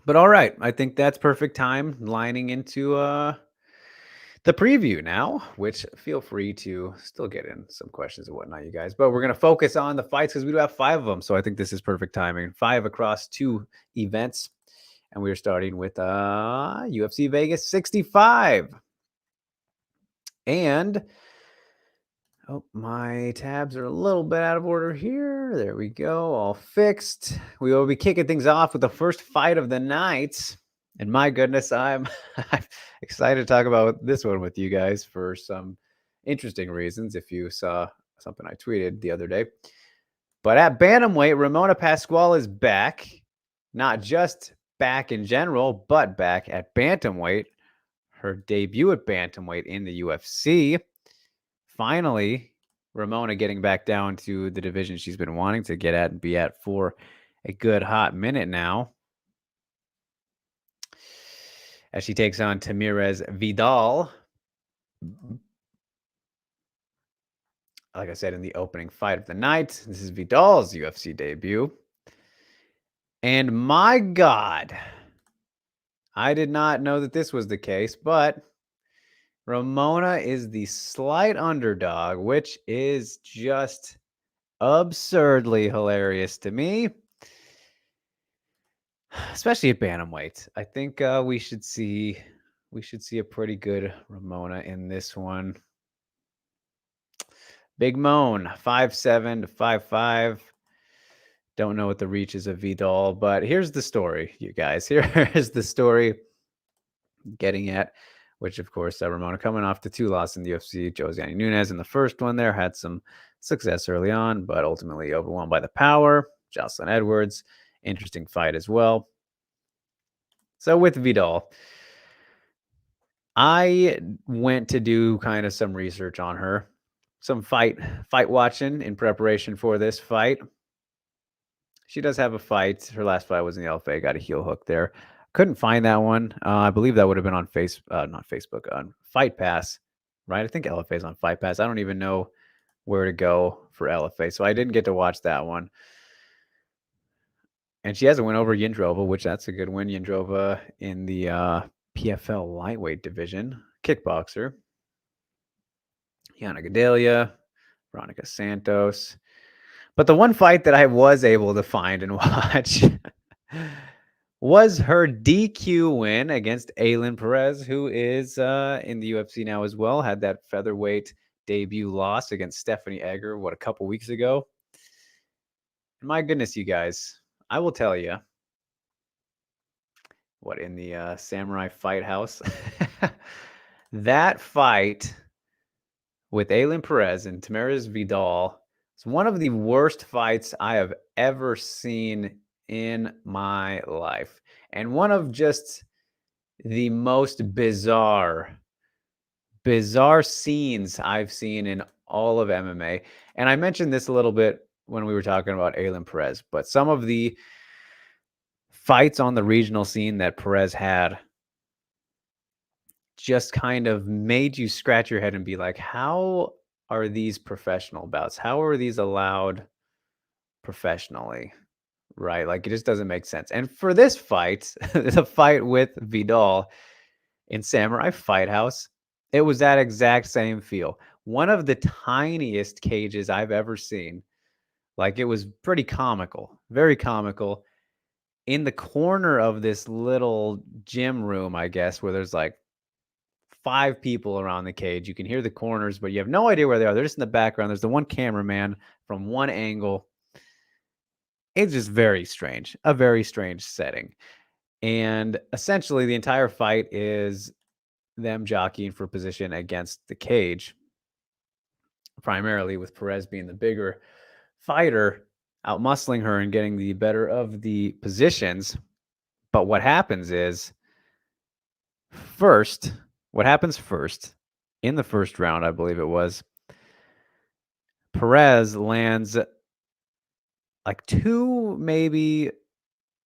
but all right, I think that's perfect time lining into the preview now, which feel free to still get in some questions and whatnot, you guys. But we're going to focus on the fights because we do have 5 of them. So I think this is perfect timing. 5 across 2 events. And we're starting with UFC Vegas 65. And my tabs are a little bit out of order here. There we go. All fixed. We will be kicking things off with the first fight of the night. And my goodness, I'm excited to talk about this one with you guys for some interesting reasons. If you saw something I tweeted the other day. But at bantamweight, Ramona Pasquale is back. Not just back in general, but back at bantamweight. Her debut at bantamweight in the UFC. Finally, Ramona getting back down to the division she's been wanting to get at and be at for a good hot minute now. As she takes on Tamirez Vidal. Like I said in the opening fight of the night, this is Vidal's UFC debut. And my God, I did not know that this was the case, but Ramona is the slight underdog, which is just absurdly hilarious to me, especially at bantamweight. I think we should see a pretty good Ramona in this one. Big Moan, 5'7" to 5'5". Don't know what the reach is of Vidal, but here's the story, you guys. Here is the story getting at, which, of course, Ramona coming off the 2 losses in the UFC. Josiane Nunes in the first one there had some success early on, but ultimately overwhelmed by the power. Jocelyn Edwards, interesting fight as well. So with Vidal, I went to do kind of some research on her, some fight watching in preparation for this fight. She does have a fight. Her last fight was in the LFA. Got a heel hook there. Couldn't find that one. I believe that would have been on not Facebook, on Fight Pass, right? I think LFA is on Fight Pass. I don't even know where to go for LFA, so I didn't get to watch that one. And she has a win over Yindrova, which that's a good win. Yindrova in the PFL lightweight division, kickboxer, Yana Gadelia, Veronica Santos. But the one fight that I was able to find and watch was her DQ win against Aylin Perez, who is in the UFC now as well. Had that featherweight debut loss against Stephanie Egger, a couple weeks ago. And my goodness, you guys, I will tell you, in the Samurai Fight House, that fight with Aylin Perez and Tamires Vidal is one of the worst fights I have ever seen in my life. And one of just the most bizarre scenes I've seen in all of MMA. And I mentioned this a little bit when we were talking about Aylin Perez, but some of the fights on the regional scene that Perez had just kind of made you scratch your head and be like, how are these professional bouts? How are these allowed professionally? Right? Like, it just doesn't make sense. And for this fight, the fight with Vidal in Samurai Fight House, it was that exact same feel. One of the tiniest cages I've ever seen. Like, it was pretty comical, very comical. In the corner of this little gym room, I guess, where there's like 5 people around the cage. You can hear the corners, but you have no idea where they are. They're just in the background. There's the one cameraman from one angle. It's just very strange, a very strange setting. And essentially, the entire fight is them jockeying for position against the cage, primarily with Perez being the bigger fighter, outmuscling her and getting the better of the positions. But what happens first, in the first round, I believe it was, Perez lands like 2 maybe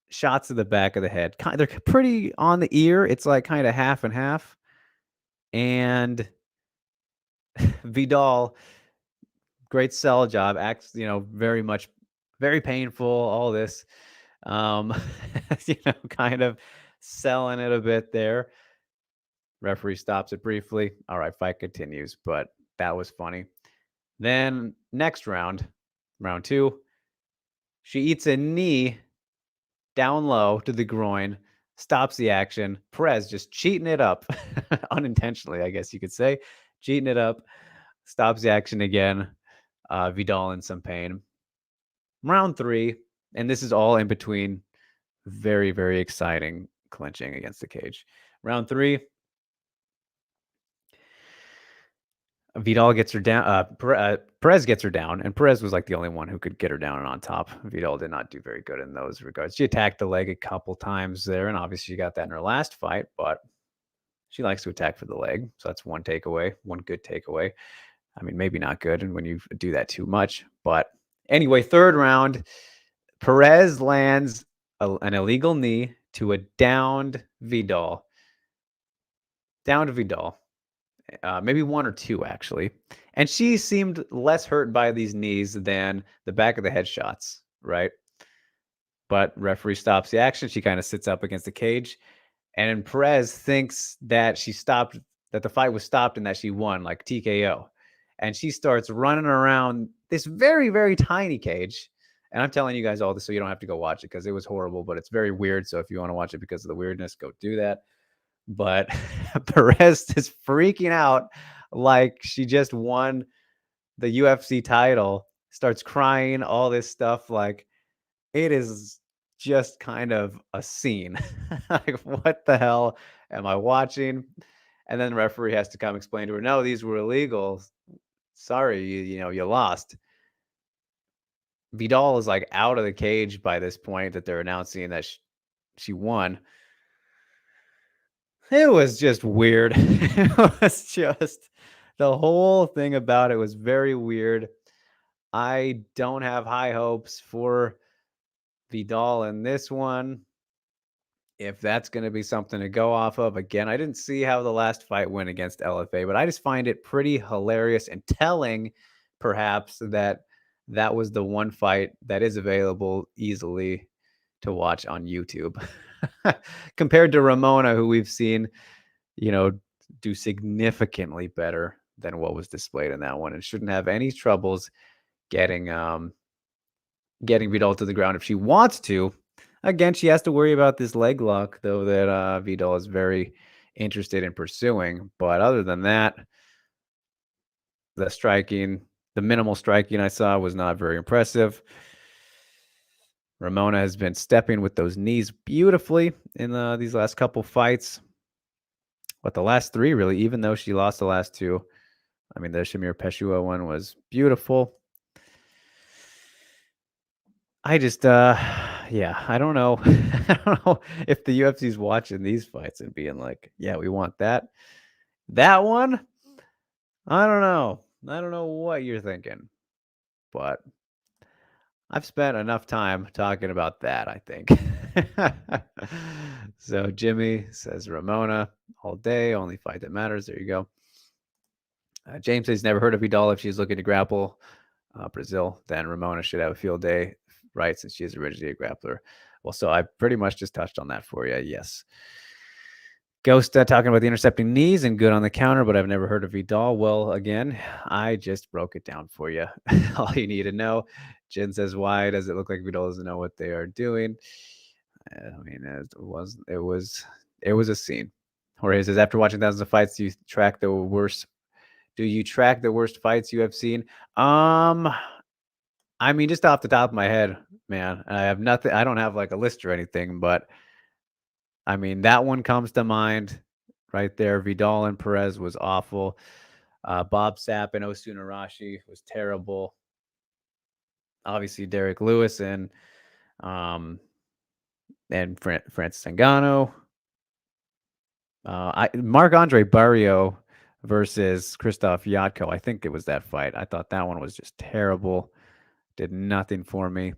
shots to the back of the head. They're pretty on the ear. It's like kind of half and half. And Vidal, great sell job, acts, very painful, all this. Kind of selling it a bit there. Referee stops it briefly. All right, fight continues, but that was funny. Then next round 2, she eats a knee down low to the groin, stops the action. Perez just cheating it up, unintentionally, I guess you could say, cheating it up, stops the action again. Vidal in some pain. Round 3, and this is all in between very, very exciting clinching against the cage. Round 3, Vidal gets her down. Perez gets her down, and Perez was like the only one who could get her down and on top. Vidal did not do very good in those regards. She attacked the leg a couple times there, and obviously she got that in her last fight, but she likes to attack for the leg. So that's one takeaway, one good takeaway. I mean, maybe not good and when you do that too much. But anyway, third round, Perez lands an illegal knee to a downed Vidal. Maybe 1 or 2, actually. And she seemed less hurt by these knees than the back of the head shots, right? But referee stops the action. She kind of sits up against the cage. And Perez thinks that that the fight was stopped and that she won, like TKO. And she starts running around this very, very tiny cage. And I'm telling you guys all this so you don't have to go watch it because it was horrible, but it's very weird. So if you want to watch it because of the weirdness, go do that. But Perez is freaking out like she just won the UFC title, starts crying, all this stuff. Like, it is just kind of a scene. Like, what the hell am I watching? And then the referee has to come explain to her, no, these were illegal. Sorry, you lost. Vidal is like out of the cage by this point that they're announcing that she won. It was just weird. It was just, the whole thing about it was very weird. I don't have high hopes for Vidal in this one. If that's going to be something to go off of. Again, I didn't see how the last fight went against LFA, but I just find it pretty hilarious and telling, perhaps, that was the one fight that is available easily to watch on YouTube compared to Ramona, who we've seen, do significantly better than what was displayed in that one, and shouldn't have any troubles getting Vidal to the ground if she wants to. Again, she has to worry about this leg lock, though, that Vidal is very interested in pursuing. But other than that, the minimal striking I saw was not very impressive. Ramona has been stepping with those knees beautifully in these last couple fights. But the last three, really, even though she lost the last two, I mean, the Shamir Peshua one was beautiful. I just, I don't know. I don't know if the UFC's watching these fights and being like, yeah, we want that. That one? I don't know. I don't know what you're thinking. But I've spent enough time talking about that, I think. So Jimmy says Ramona all day, only fight that matters. There you go. James says never heard of Vidal if she's looking to grapple Brazil. Then Ramona should have a field day, right? Since she is originally a grappler. Well, so I pretty much just touched on that for you. Yes. Ghost talking about the intercepting knees and good on the counter, but I've never heard of Vidal. Well, again, I just broke it down for you. All you need to know. Jin says, why does it look like Vidal doesn't know what they are doing? I mean, it was a scene. Jorge says, after watching thousands of fights, do you track the worst fights you have seen? I mean, just off the top of my head, man, I have nothing. I don't have like a list or anything, but I mean, that one comes to mind right there. Vidal and Perez was awful. Bob Sapp and Osunarashi was terrible. Obviously, Derek Lewis and Francis Ngannou. Marc-Andre Barrio versus Krzysztof Yatko. I think it was that fight. I thought that one was just terrible. Did nothing for me.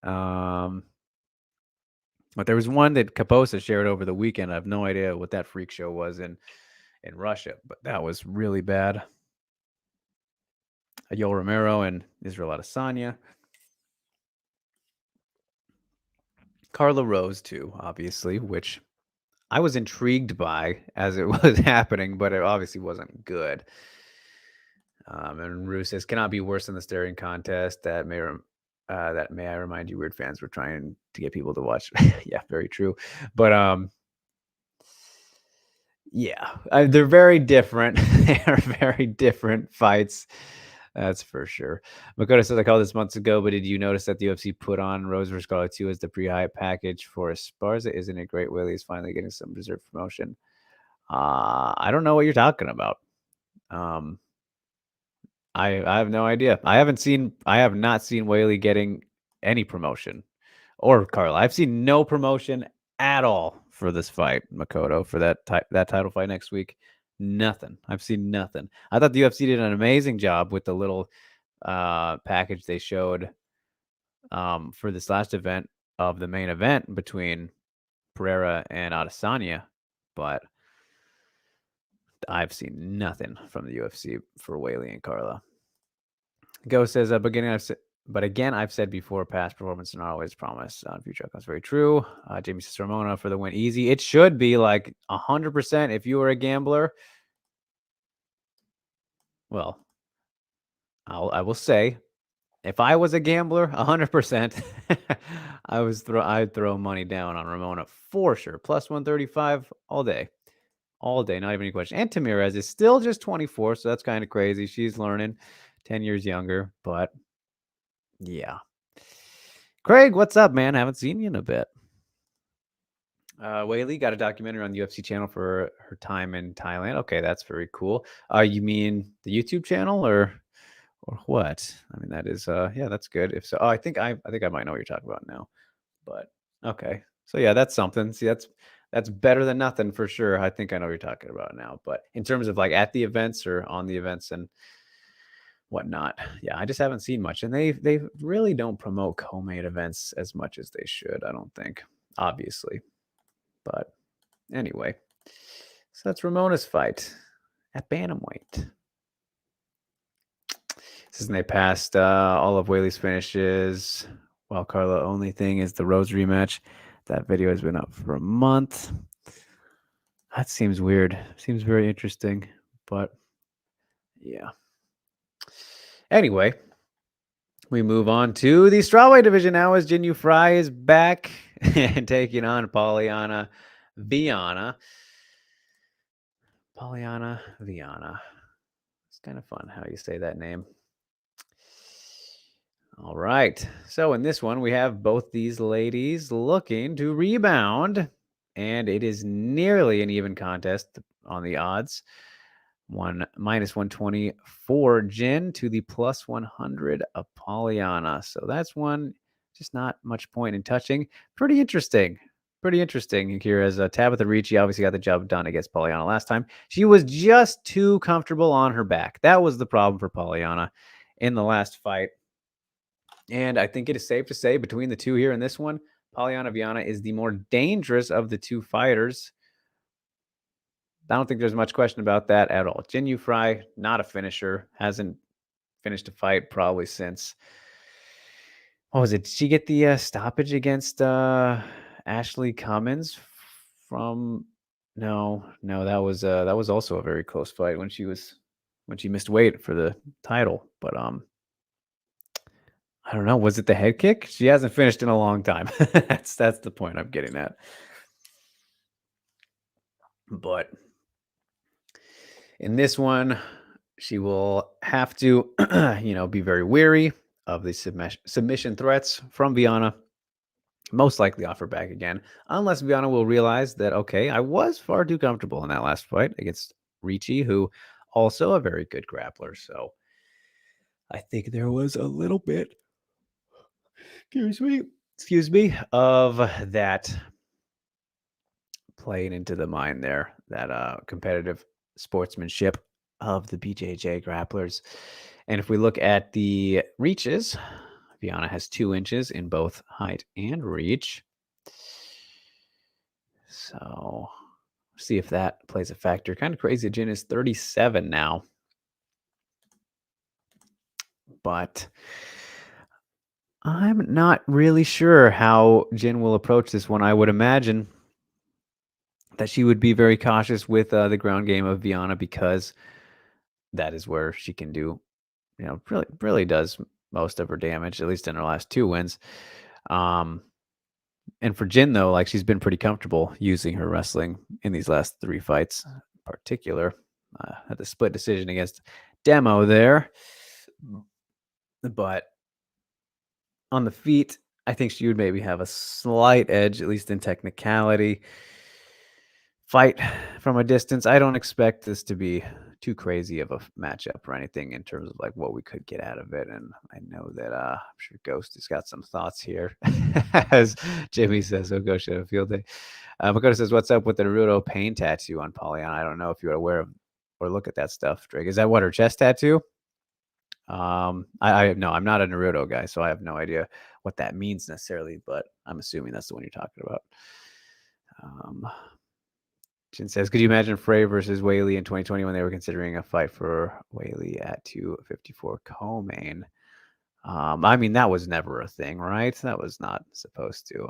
But there was one that Kaposa shared over the weekend. I have no idea what that freak show was in Russia, but that was really bad. Yoel Romero and Israel Adesanya. Carla Rose too, obviously, which I was intrigued by as it was happening, but it obviously wasn't good. And Rue says, cannot be worse than the staring contest. That may I remind you, weird fans were trying to get people to watch. Yeah, very true. But yeah, they're very different. They are very different fights. That's for sure. Makoto says, I called this months ago, but did you notice that the UFC put on Rose vs. Scarlett 2 as the pre-hype package for Esparza? Isn't it great? Willie's finally getting some deserved promotion. I don't know what you're talking about. I have no idea. I have not seen Whaley getting any promotion or Carla. I've seen no promotion at all for this fight, Makoto, for that title fight next week. Nothing. I've seen nothing. I thought the UFC did an amazing job with the little package they showed for this last event of the main event between Pereira and Adesanya, but I've seen nothing from the UFC for Whaley and Carla. Go says, but again, I've said before, past performance are not always promise. Future outcomes very true. Jamie says, Ramona for the win easy. It should be like 100% if you were a gambler. Well, I will say, if I was a gambler, 100%, I'd throw money down on Ramona for sure. Plus 135 all day. All day, not even any question. And Tamirez is still just 24, so that's kind of crazy. She's learning, 10 years younger, but yeah. Craig, what's up, man? I haven't seen you in a bit. Whaley got a documentary on the UFC channel for her time in Thailand. Okay, that's very cool. You mean the YouTube channel or what? I mean, that is yeah, that's good. If so, I think I might know what you're talking about now. But okay. So yeah, that's something. See, that's better than nothing for sure. I think I know what you're talking about now. But in terms of like at the events or on the events and whatnot, yeah, I just haven't seen much. And they really don't promote co-main events as much as they should, I don't think, obviously. But anyway, so that's Ramona's fight at bantamweight. This is when they passed all of Whaley's finishes. Wild Carla only thing is the Rose rematch. That video has been up for a month. That seems weird. Seems very interesting, but yeah. Anyway, we move on to the strawweight division now as Jinyu Fry is back and taking on Polyana Viana. Polyana Viana. It's kind of fun how you say that name. All right. So in this one, we have both these ladies looking to rebound, and it is nearly an even contest on the odds. Minus 120 for Jin to the plus 100 of Polyana. So that's one just not much point in touching. Pretty interesting. Pretty interesting here as Tabitha Ricci obviously got the job done against Polyana last time. She was just too comfortable on her back. That was the problem for Polyana in the last fight. And I think it is safe to say between the two here in this one, Polyana Viana is the more dangerous of the two fighters. I don't think there's much question about that at all. Jinyu Fry, not a finisher, hasn't finished a fight probably since. What was it? Did she get the stoppage against Ashley Cummins from? No, that was also a very close fight when she missed weight for the title. But I don't know. Was it the head kick? She hasn't finished in a long time. that's the point I'm getting at. But in this one, she will have to, be very wary of the submission threats from Viana. Most likely offer back again, unless Viana will realize that, okay, I was far too comfortable in that last fight against Ricci, who also a very good grappler. So I think there was a little bit, excuse me, of that playing into the mind there, that competitive sportsmanship of the BJJ grapplers. And if we look at the reaches, Viana has 2 inches in both height and reach. So see if that plays a factor. Kind of crazy. Jin is 37 now. But I'm not really sure how Jin will approach this one. I would imagine that she would be very cautious with the ground game of Viana because that is where she can do, really does most of her damage, at least in her last 2 wins. And for Jin, though, like she's been pretty comfortable using her wrestling in these last 3 fights in particular. Had the split decision against Demo there. But on the feet, I think she would maybe have a slight edge, at least in technicality. Fight from a distance. I don't expect this to be too crazy of a matchup or anything in terms of like what we could get out of it. And I know that I'm sure Ghost has got some thoughts here. As Jimmy says, so Ghost should have a field day. Makoto says, what's up with the Naruto pain tattoo on Polyana? I don't know if you're aware of or look at that stuff, Drake. Is that what her chest tattoo? I no, I'm not a Naruto guy, so I have no idea what that means necessarily, but I'm assuming that's the one you're talking about. Jin says, could you imagine Frey versus Whaley in 2020 when they were considering a fight for Whaley at 254 co-main? I mean, that was never a thing, right? That was not supposed to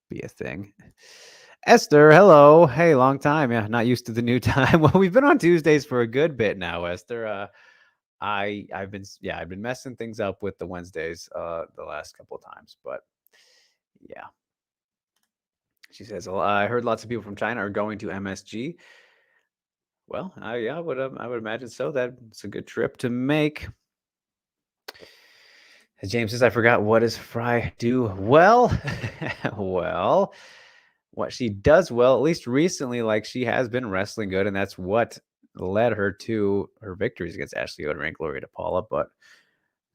be a thing. Esther, hello. Hey, long time. Yeah, not used to the new time. Well, we've been on Tuesdays for a good bit now, Esther. I've been messing things up with the Wednesdays the last couple of times, but yeah. She says, well, I heard lots of people from China are going to MSG. Well, I would imagine so. That's a good trip to make. James says, I forgot, what does Fry do well? Well, what she does well, at least recently, like she has been wrestling good, and that's what led her to her victories against Ashley Yoder and Gloria DePaula, but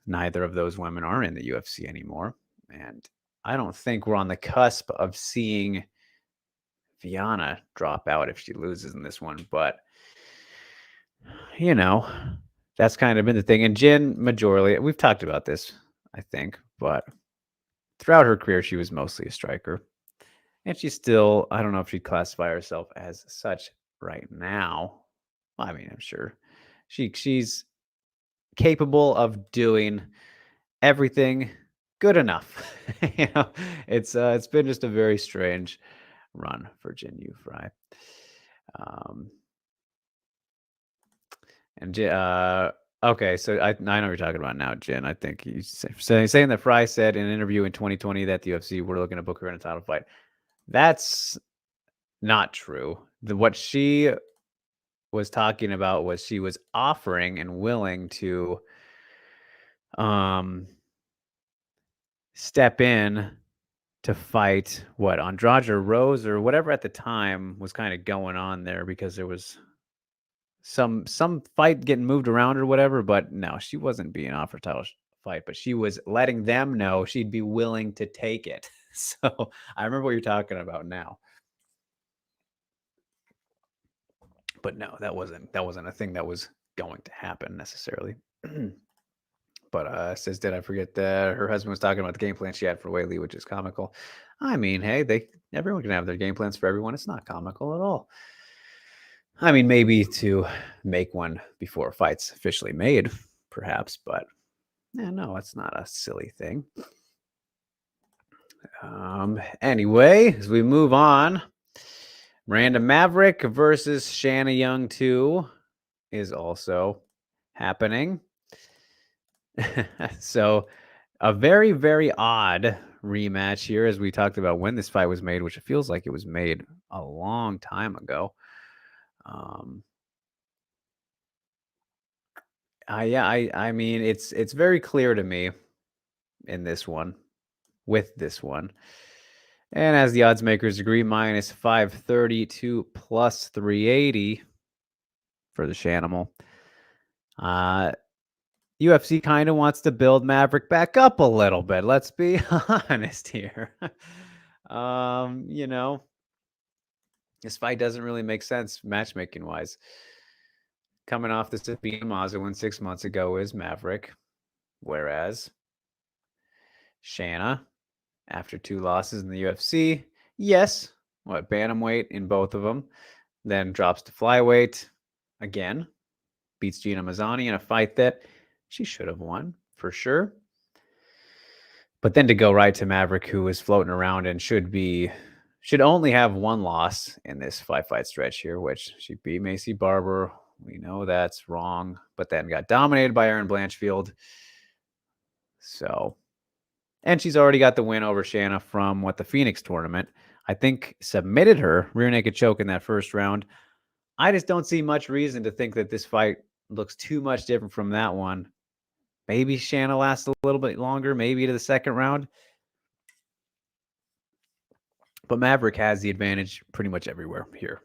neither of those women are in the UFC anymore. And I don't think we're on the cusp of seeing Viana drop out if she loses in this one, but that's kind of been the thing. And Jin, majorly, we've talked about this, I think, but throughout her career, she was mostly a striker. And she's still, I don't know if she'd classify herself as such right now. I mean, I'm sure she's capable of doing everything good enough. It's been just a very strange run for Jin Yu Fry. Um, okay, so I know what you're talking about now, Jin. I think he's saying that Fry said in an interview in 2020 that the UFC were looking to book her in a title fight. That's not true. What she was talking about was she was offering and willing to step in to fight Andrade Rose or whatever at the time was kind of going on there, because there was some fight getting moved around or whatever. But no, she wasn't being offered a title fight, but she was letting them know she'd be willing to take it. So I remember what you're talking about now. But no, that wasn't a thing that was going to happen necessarily. But says, did I forget that her husband was talking about the game plan she had for Whaley, which is comical. I mean, hey, everyone can have their game plans for everyone. It's not comical at all. I mean, maybe to make one before a fight's officially made, perhaps, but no, it's not a silly thing. Anyway, as we move on, Miranda Maverick versus Shanna Young 2 is also happening. So a very, very odd rematch here, as we talked about when this fight was made, which it feels like it was made a long time ago. I mean, it's very clear to me in this one, with this one. And as the odds makers agree, minus 530 to plus 380 for the Shanimal. UFC kind of wants to build Maverick back up a little bit. Let's be honest here. This fight doesn't really make sense matchmaking wise. Coming off the Sabina Maza win 6 months ago is Maverick, whereas Shanna, after 2 losses in the UFC, yes, bantamweight in both of them, then drops to flyweight again, beats Gina Mazzani in a fight that she should have won for sure. But then to go right to Maverick, who is floating around and should only have 1 loss in this 5-fight stretch here, which she beat Macy Barber. We know that's wrong, but then got dominated by Erin Blanchfield. So, and she's already got the win over Shanna from the Phoenix tournament. I think submitted her rear naked choke in that first round. I just don't see much reason to think that this fight looks too much different from that one. Maybe Shanna lasts a little bit longer, maybe to the second round. But Maverick has the advantage pretty much everywhere here.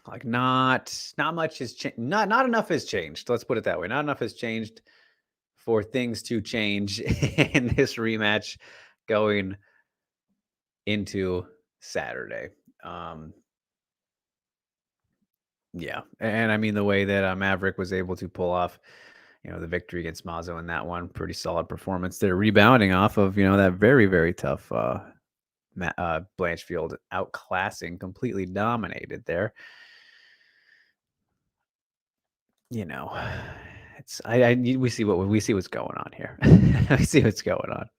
Like not much has changed. Not enough has changed. Let's put it that way. Not enough has changed for things to change in this rematch going into Saturday. Yeah, and I mean the way that Maverick was able to pull off, the victory against Mazo in that one, pretty solid performance. They're rebounding off of that very, very tough Blanchfield outclassing, completely dominated there. It's we see what's going on here. We see what's going on.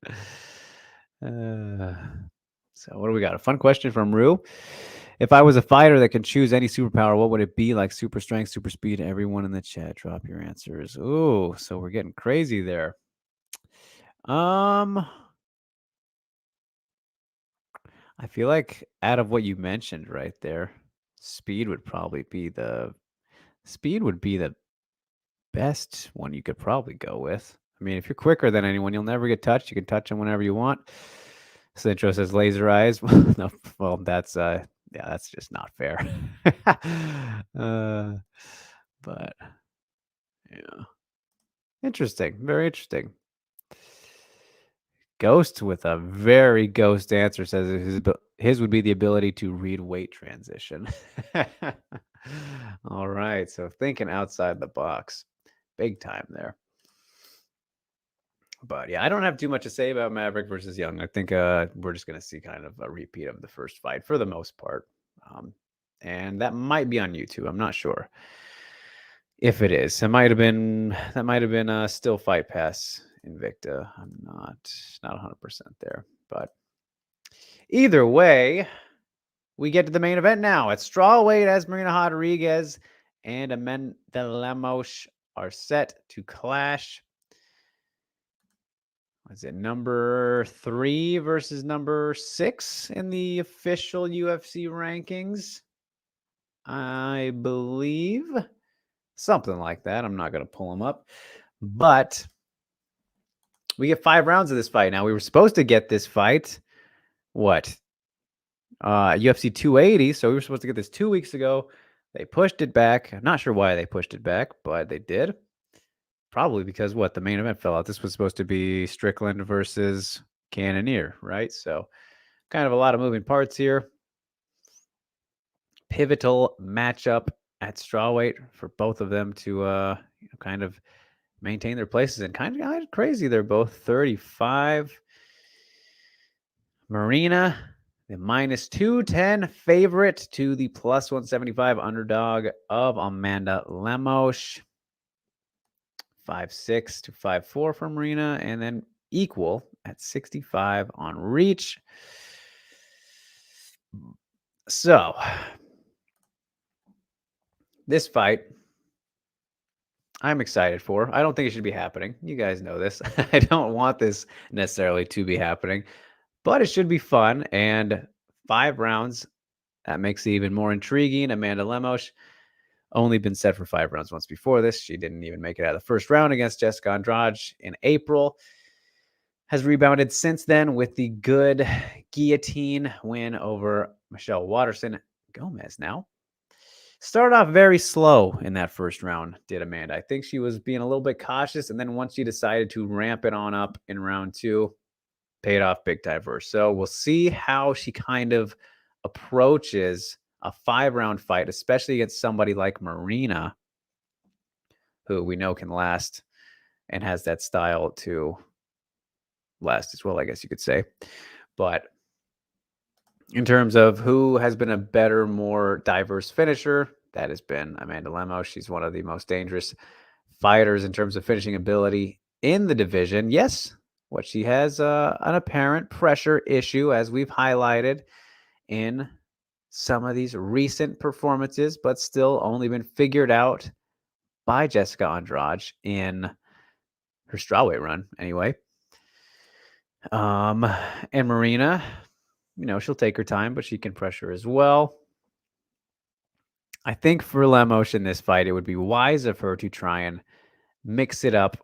So what do we got? A fun question from Rue. If I was a fighter that can choose any superpower, what would it be? Like super strength, super speed? Everyone in the chat, drop your answers. Ooh, so we're getting crazy there. I feel like out of what you mentioned right there, speed would be the best one you could probably go with. I mean, if you're quicker than anyone, you'll never get touched. You can touch them whenever you want. Centro says laser eyes. No, well, that's just not fair. But yeah, interesting, very interesting. Ghost with a very ghost answer says his would be the ability to read weight transition. All right, so thinking outside the box, big time there. But yeah, I don't have too much to say about Maverick versus Young. I think we're just going to see kind of a repeat of the first fight for the most part. And that might be on YouTube. I'm not sure if it is. That might have been Still Fight Pass Invicta. I'm not 100% there, but either way, we get to the main event now. At strawweight, as Marina Rodriguez and Amanda Lemos are set to clash. Was it number 3 versus number 6 in the official UFC rankings? I believe something like that. I'm not going to pull them up, but we get 5 rounds of this fight. Now, we were supposed to get this fight, UFC 280. So we were supposed to get this 2 weeks ago. They pushed it back. I'm not sure why they pushed it back, but they did. Probably because the main event fell out. This was supposed to be Strickland versus Cannonier, right? So kind of a lot of moving parts here. Pivotal matchup at strawweight for both of them to kind of maintain their places, and kind of crazy. They're both 35. Marina, the minus 210 favorite to the plus 175 underdog of Amanda Lemos. 5'6" to 5'4" for Marina, and then equal at 65 on reach. So this fight, I'm excited for. I don't think it should be happening. You guys know this. I don't want this necessarily to be happening, but it should be fun. And 5 rounds, that makes it even more intriguing. Amanda Lemos only been set for 5 rounds once before this. She didn't even make it out of the first round against Jessica Andrade in April. Has rebounded since then with the good guillotine win over Michelle Waterson Gomez now. Started off very slow in that first round, did Amanda. I think she was being a little bit cautious, and then once she decided to ramp it on up in round 2, paid off big time for her. So we'll see how she kind of approaches a 5-round fight, especially against somebody like Marina, who we know can last and has that style to last as well, I guess you could say. But in terms of who has been a better, more diverse finisher, that has been Amanda Lemos. She's one of the most dangerous fighters in terms of finishing ability in the division. Yes, what she has an apparent pressure issue, as we've highlighted in some of these recent performances, but still only been figured out by Jessica Andrade in her strawweight run anyway. And Marina, she'll take her time, but she can pressure as well. I think for Lemos in this fight, it would be wise of her to try and mix it up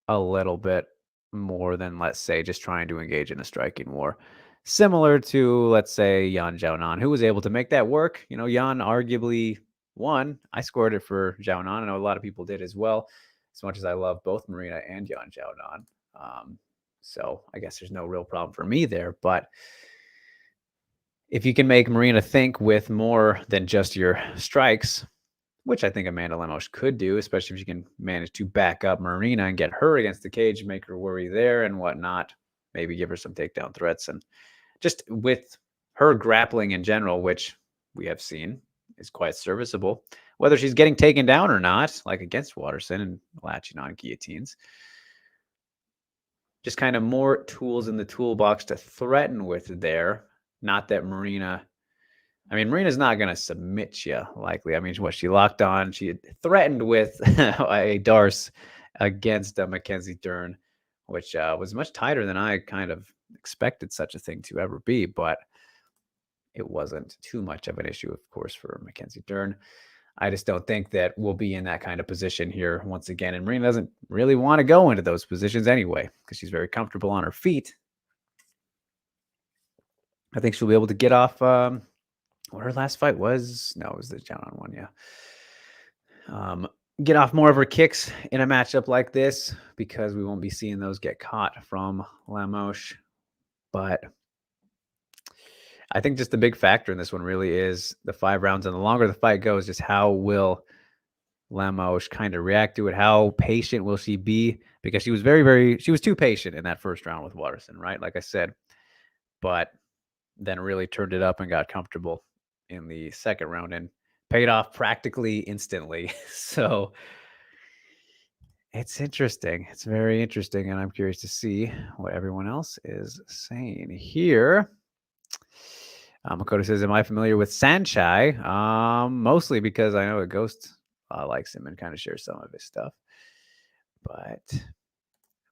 a little bit more than, let's say, just trying to engage in a striking war. Similar to, let's say, Yan Xiaonan, who was able to make that work. Yan arguably won. I scored it for Xiaonan. I know a lot of people did as well, as much as I love both Marina and Yan Xiaonan. So I guess there's no real problem for me there. But if you can make Marina think with more than just your strikes, which I think Amanda Lemos could do, especially if you can manage to back up Marina and get her against the cage, make her worry there and whatnot, maybe give her some takedown threats. And just with her grappling in general, which we have seen is quite serviceable, whether she's getting taken down or not, like against Waterson and latching on guillotines, just kind of more tools in the toolbox to threaten with there. Not that Marina's not going to submit you, likely. She locked on. She threatened with a Darce against Mackenzie Dern, which was much tighter than I kind of expected such a thing to ever be. But it wasn't too much of an issue, of course, for Mackenzie Dern. I just don't think that we'll be in that kind of position here once again. And Marina doesn't really want to go into those positions anyway, because she's very comfortable on her feet. I think she'll be able to get off what her last fight was. No, it was the Xiaonan one, yeah. Get off more of her kicks in a matchup like this, because we won't be seeing those get caught from Lemos. But I think just the big factor in this one really is the 5 rounds, and the longer the fight goes, just how will Lemos kind of react to it? How patient will she be? Because she was she was too patient in that first round with Waterson, right? Like I said, but then really turned it up and got comfortable in the second round and paid off practically instantly. So It's interesting. It's very interesting, and I'm curious to see what everyone else is saying here. Makoto says, "Am I familiar with Sanchai?" Mostly because I know a Ghost likes him and kind of shares some of his stuff. But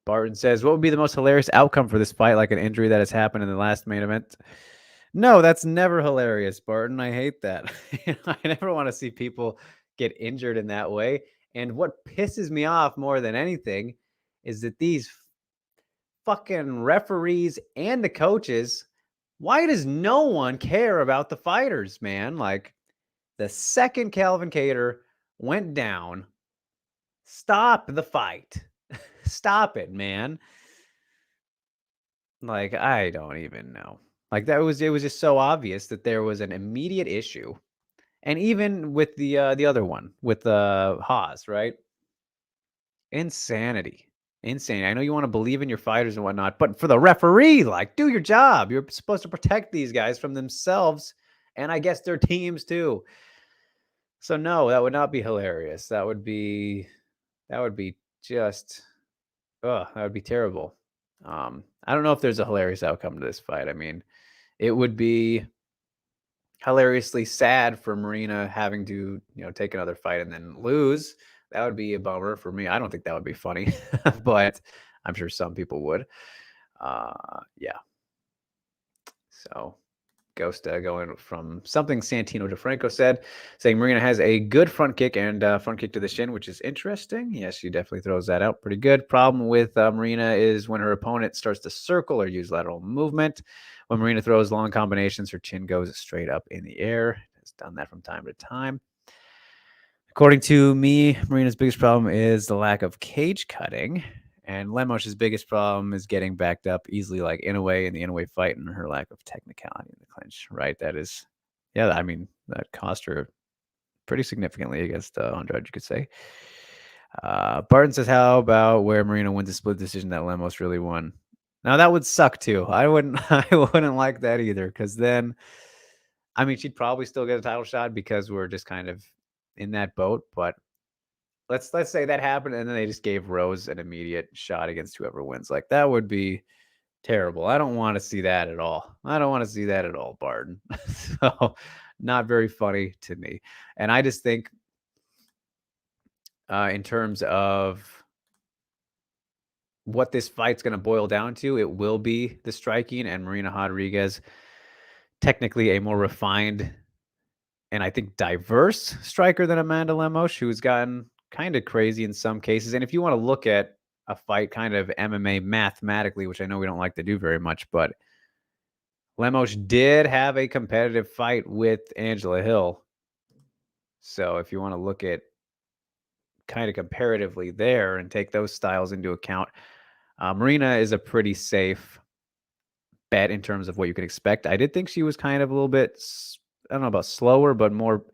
Barton says, "What would be the most hilarious outcome for this fight? Like an injury that has happened in the last main event?" No, that's never hilarious, Barton. I hate that. I never want to see people get injured in that way. And what pisses me off more than anything is that these fucking referees and the coaches, why does no one care about the fighters, man? Like the second Calvin Cater went down, stop the fight. Stop it, man. Like I don't even know. Like it was just so obvious that there was an immediate issue. And even with the other one, with Haas, right? Insanity. Insane. I know you want to believe in your fighters and whatnot, but for the referee, like, do your job. You're supposed to protect these guys from themselves and I guess their teams too. So no, that would not be hilarious. That would be just that would be terrible. I don't know if there's a hilarious outcome to this fight. I mean, it would be hilariously sad for Marina having to, take another fight and then lose. That would be a bummer for me. I don't think that would be funny, but I'm sure some people would. Yeah. So Ghost going from something Santino DeFranco said, saying Marina has a good front kick and front kick to the shin, which is interesting. Yes, she definitely throws that out pretty good. Problem with Marina is when her opponent starts to circle or use lateral movement. When Marina throws long combinations, her chin goes straight up in the air. Has done that from time to time. According to me, Marina's biggest problem is the lack of cage cutting. And Lemos's biggest problem is getting backed up easily, like Inoue in the Inoue fight, and her lack of technicality in the clinch. Right? That is, yeah. I mean, that cost her pretty significantly against Andrade, you could say. Barton says, "How about where Marina wins a split decision that Lemos really won?" Now that would suck too. I wouldn't. I wouldn't like that either, because then, I mean, she'd probably still get a title shot because we're just kind of in that boat, but let's say that happened and then they just gave Rose an immediate shot against whoever wins. Like that would be terrible. I don't want to see that at all. I don't want to see that at all, Barton. So not very funny to me. And I just think in terms of what this fight's going to boil down to, it will be the striking and Marina Rodriguez, technically a more refined and I think diverse striker than Amanda Lemos, who's gotten kind of crazy in some cases. And if you want to look at a fight kind of MMA mathematically, which I know we don't like to do very much, but Lemos did have a competitive fight with Angela Hill. So if you want to look at kind of comparatively there and take those styles into account, Marina is a pretty safe bet in terms of what you can expect. I did think she was kind of a little bit, I don't know about slower, but more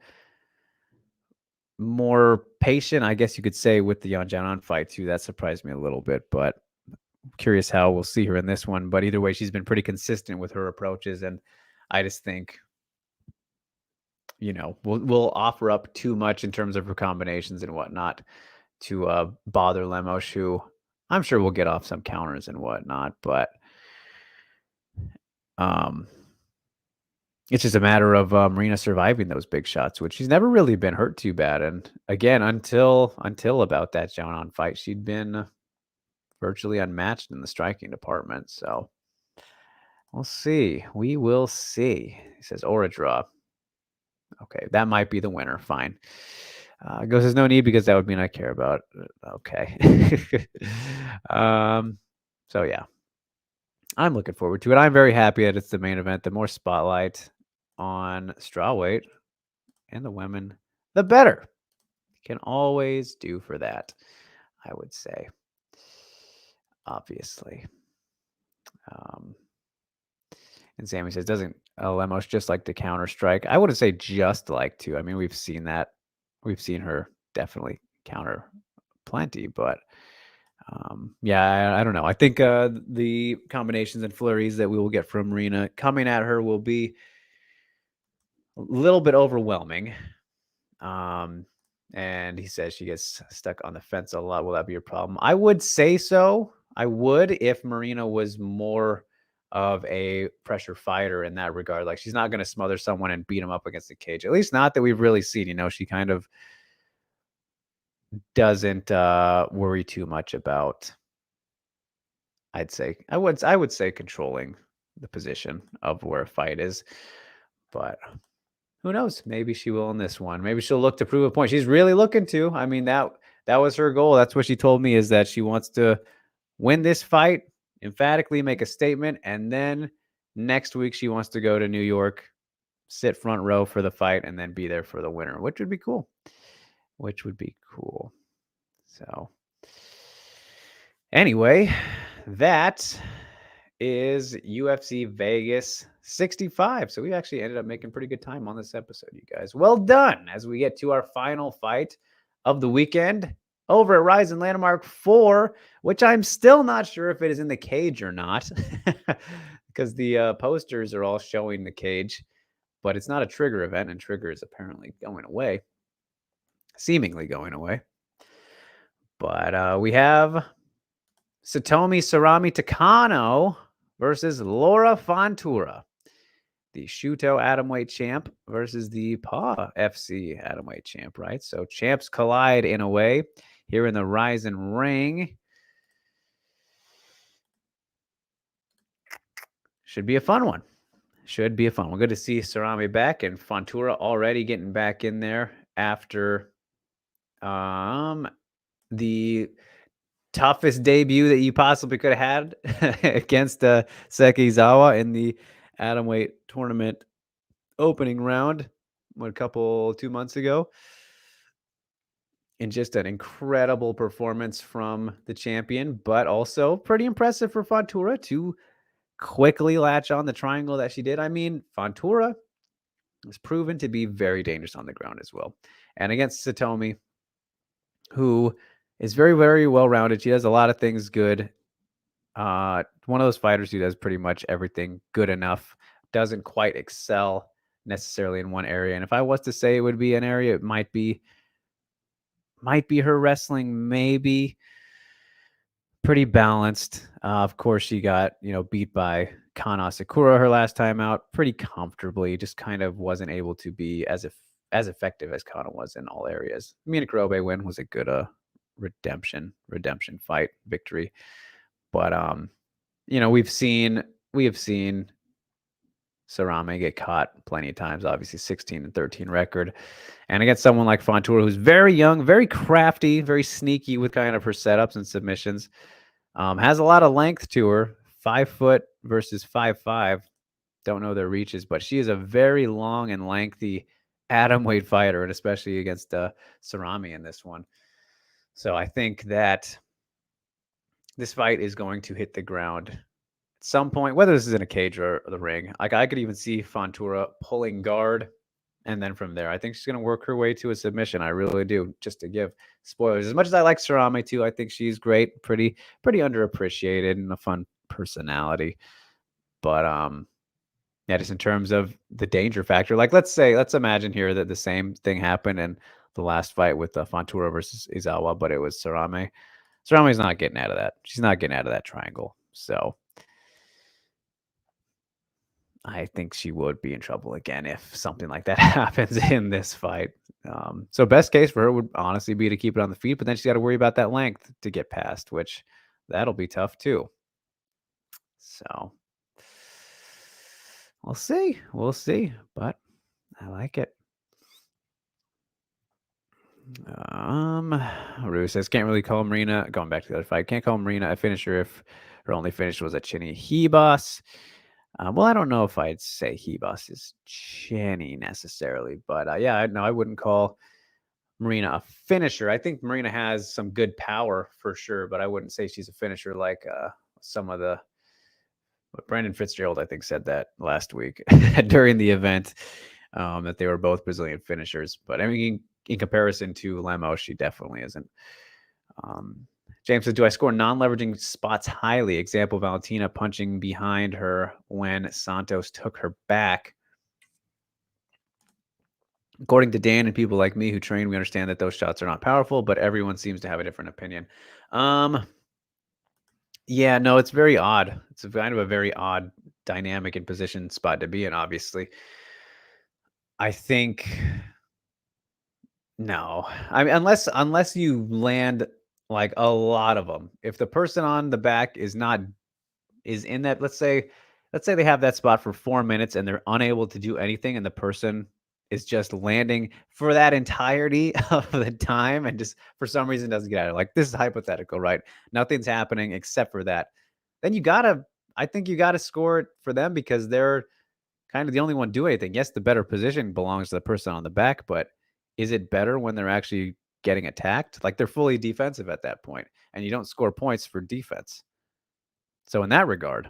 patient, I guess you could say, with the Yan Jianan fight too. That surprised me a little bit, but I'm curious how we'll see her in this one. But either way, she's been pretty consistent with her approaches, and I just think, we'll offer up too much in terms of her combinations and whatnot to bother Lemos, who I'm sure will get off some counters and whatnot, but it's just a matter of Marina surviving those big shots, which she's never really been hurt too bad. And again, until about that Jianan fight, she'd been virtually unmatched in the striking department. So we'll see. We will see. He says, or a draw. Okay, that might be the winner. Fine. Goes, there's no need because that would mean I care about it. Okay. So yeah, I'm looking forward to it. I'm very happy that it's the main event. The more spotlight on strawweight and the women, the better. Can always do for that, I would say. Obviously. And Sammy says, doesn't Lemos just like to counter strike? I wouldn't say just like to. I mean, we've seen that. We've seen her definitely counter plenty, but yeah, I don't know. I think the combinations and flurries that we will get from Marina coming at her will be a little bit overwhelming. And he says she gets stuck on the fence a lot. Will that be a problem? I would say so. I would if Marina was more of a pressure fighter in that regard. Like she's not going to smother someone and beat him up against the cage. At least not that we've really seen. She kind of doesn't worry too much about. I would say controlling the position of where a fight is, but who knows? Maybe she will in this one. Maybe she'll look to prove a point. She's really looking to. I mean, that was her goal. That's what she told me, is that she wants to win this fight, emphatically make a statement, and then next week she wants to go to New York, sit front row for the fight, and then be there for the winner, which would be cool. So anyway, that is UFC Vegas 65. So we actually ended up making pretty good time on this episode, you guys. Well done, as we get to our final fight of the weekend over at RIZIN Landmark 4, which I'm still not sure if it is in the cage or not, because the posters are all showing the cage, but it's not a Trigger event, and Trigger is apparently going away, seemingly going away. But we have Satomi Sarami Takano versus Laura Fontoura, the Shuto Atomweight champ versus the PA FC Atomweight champ, right? So champs collide in a way here in the RIZIN ring. Should be a fun one. We're good to see Sarami back, and Fontoura already getting back in there after the toughest debut that you possibly could have had against Sekizawa in the Atomweight tournament opening round 2 months ago. And just an incredible performance from the champion, but also pretty impressive for Fontoura to quickly latch on the triangle that she did. I mean, Fontoura is proven to be very dangerous on the ground as well. And against Satomi, who is very, very well-rounded. She does a lot of things good. One of those fighters who does pretty much everything good enough, doesn't quite excel necessarily in one area. And if I was to say it would be an area, it might be her wrestling, maybe. Pretty balanced. Of course, she got, beat by Kana Sakura her last time out pretty comfortably. Just kind of wasn't able to be as effective as Kana was in all areas. Mina Kurobe win was a good redemption fight victory. But we have seen Sarami get caught plenty of times, obviously 16-13 record. And against someone like Fontoura, who's very young, very crafty, very sneaky with kind of her setups and submissions, has a lot of length to her, 5 foot versus 5'5". Don't know their reaches, but she is a very long and lengthy atomweight fighter, and especially against Sarami in this one. So I think that this fight is going to hit the ground at some point, whether this is in a cage or the ring. Like, I could even see Fontoura pulling guard, and then from there, I think she's going to work her way to a submission. I really do. Just to give spoilers, as much as I like Sarami too, I think she's great, pretty underappreciated, and a fun personality. But yeah, just in terms of the danger factor, like let's imagine here that the same thing happened in the last fight with Fontoura versus Izawa, but it was Sarami. Sarami's not getting out of that. She's not getting out of that triangle. So I think she would be in trouble again if something like that happens in this fight. So best case for her would honestly be to keep it on the feet, but then she's got to worry about that length to get past, which that'll be tough too. So we'll see, but I like it. Rue says, can't really call Marina, going back to the other fight, can't call Marina a finisher if her only finish was a chinny Hebos. Well, I don't know if I'd say Hebos is chinny necessarily, but yeah, no, I wouldn't call Marina a finisher. I think Marina has some good power for sure, but I wouldn't say she's a finisher like some of the. Brandon Fitzgerald, I think, said that last week during the event, that they were both Brazilian finishers. But I mean, in comparison to Lemos, she definitely isn't. James says, do I score non-leveraging spots highly? Example, Valentina punching behind her when Santos took her back. According to Dan and people like me who train, we understand that those shots are not powerful, but everyone seems to have a different opinion. Yeah, no, it's very odd. It's kind of a very odd dynamic and position spot to be in, obviously. I think no. I mean, unless you land like a lot of them. If the person on the back is in that, let's say they have that spot for 4 minutes and they're unable to do anything, and the person is just landing for that entirety of the time and just for some reason doesn't get out of it. Like, this is hypothetical, right? Nothing's happening except for that. Then I think you gotta score it for them because they're kind of the only one doing anything. Yes, the better position belongs to the person on the back, but is it better when they're actually getting attacked? Like, they're fully defensive at that point, and you don't score points for defense. So in that regard,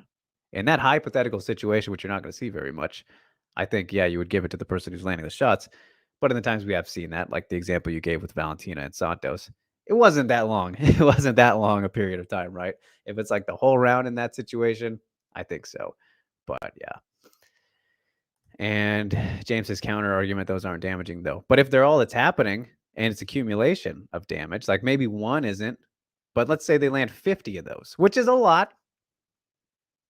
in that hypothetical situation, which you're not going to see very much, I think, yeah, you would give it to the person who's landing the shots. But in the times we have seen that, like the example you gave with Valentina and Santos, it wasn't that long. It wasn't that long a period of time, right? If it's like the whole round in that situation, I think so. But yeah. And James's counter argument, those aren't damaging though. But if they're all that's happening and it's accumulation of damage, like maybe one isn't, but let's say they land 50 of those, which is a lot.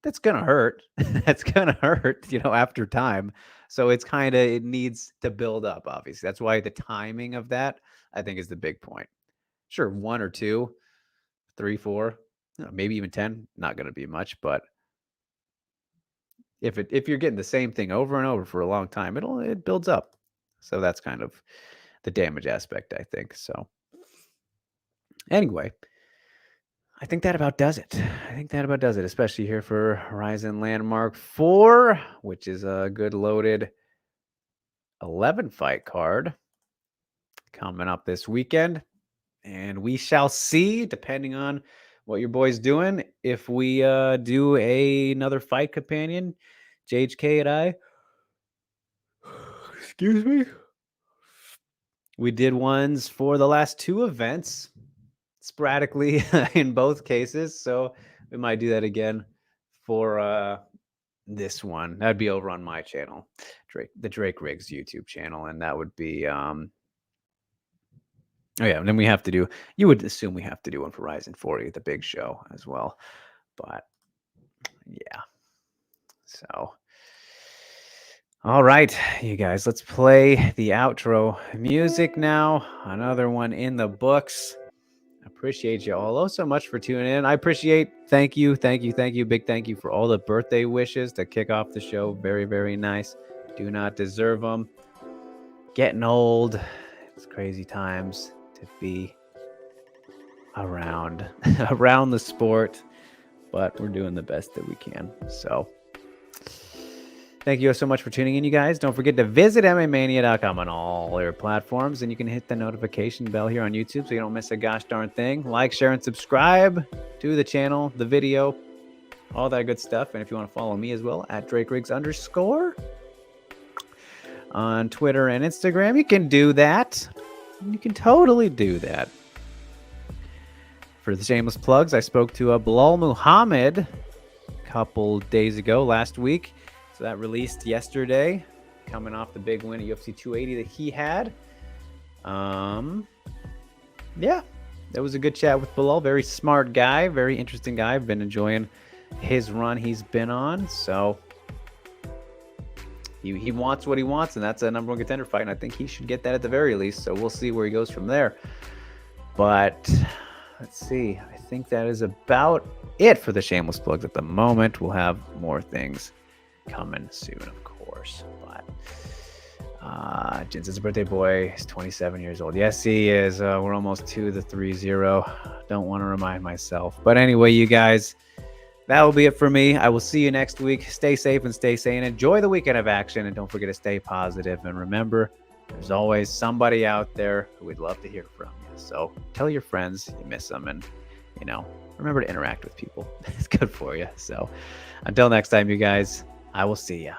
That's gonna hurt. That's gonna hurt, after time. So it needs to build up, obviously. That's why the timing of that, I think, is the big point. Sure, 1 or 2, 3, 4, maybe even 10, not gonna be much, but if you're getting the same thing over and over for a long time, it builds up. So that's kind of the damage aspect, I think. So anyway, I think that about does it. Especially here for RIZIN Landmark 4, which is a good loaded 11 fight card coming up this weekend. And we shall see, depending on what your boy's doing, if we do another fight companion, JHK and I. Excuse me. We did ones for the last 2 events, sporadically in both cases. So we might do that again for this one. That'd be over on my channel, the Drake Riggs YouTube channel, and that would be oh yeah, and then you would assume we have to do one for RIZIN 40, the big show as well. But yeah. So all right, you guys, let's play the outro music now. Another one in the books. Appreciate you all so much for tuning in. Thank you. Big thank you for all the birthday wishes to kick off the show. Very, very nice. Do not deserve them. Getting old. It's crazy times to be around the sport, but we're doing the best that we can. So thank you so much for tuning in, you guys. Don't forget to visit WMMAnia.com on all your platforms, and you can hit the notification bell here on YouTube so you don't miss a gosh darn thing. Like, share, and subscribe to the channel, the video, all that good stuff. And if you want to follow me as well, at @DrakeRiggs_ on Twitter and Instagram, you can do that. You can totally do that. For the shameless plugs, I spoke to Bilal Muhammad a couple days ago, last week. So that released yesterday, coming off the big win at UFC 280 that he had. Yeah, that was a good chat with Bilal. Very smart guy, very interesting guy. I've been enjoying his run he's been on. So he wants what he wants, and that's a number 1 contender fight, and I think he should get that at the very least. So we'll see where he goes from there. But let's see. I think that is about it for the shameless plugs at the moment. We'll have more things coming soon, of course. But Jensen's a birthday boy. He's 27 years old. Yes, he is. We're almost to the 3-0. Don't want to remind myself. But anyway, you guys, that will be it for me. I will see you next week. Stay safe and stay sane. Enjoy the weekend of action, and don't forget to stay positive. And remember, there's always somebody out there who we'd love to hear from you. So tell your friends you miss them, and remember to interact with people. It's good for you. So until next time, you guys, I will see ya.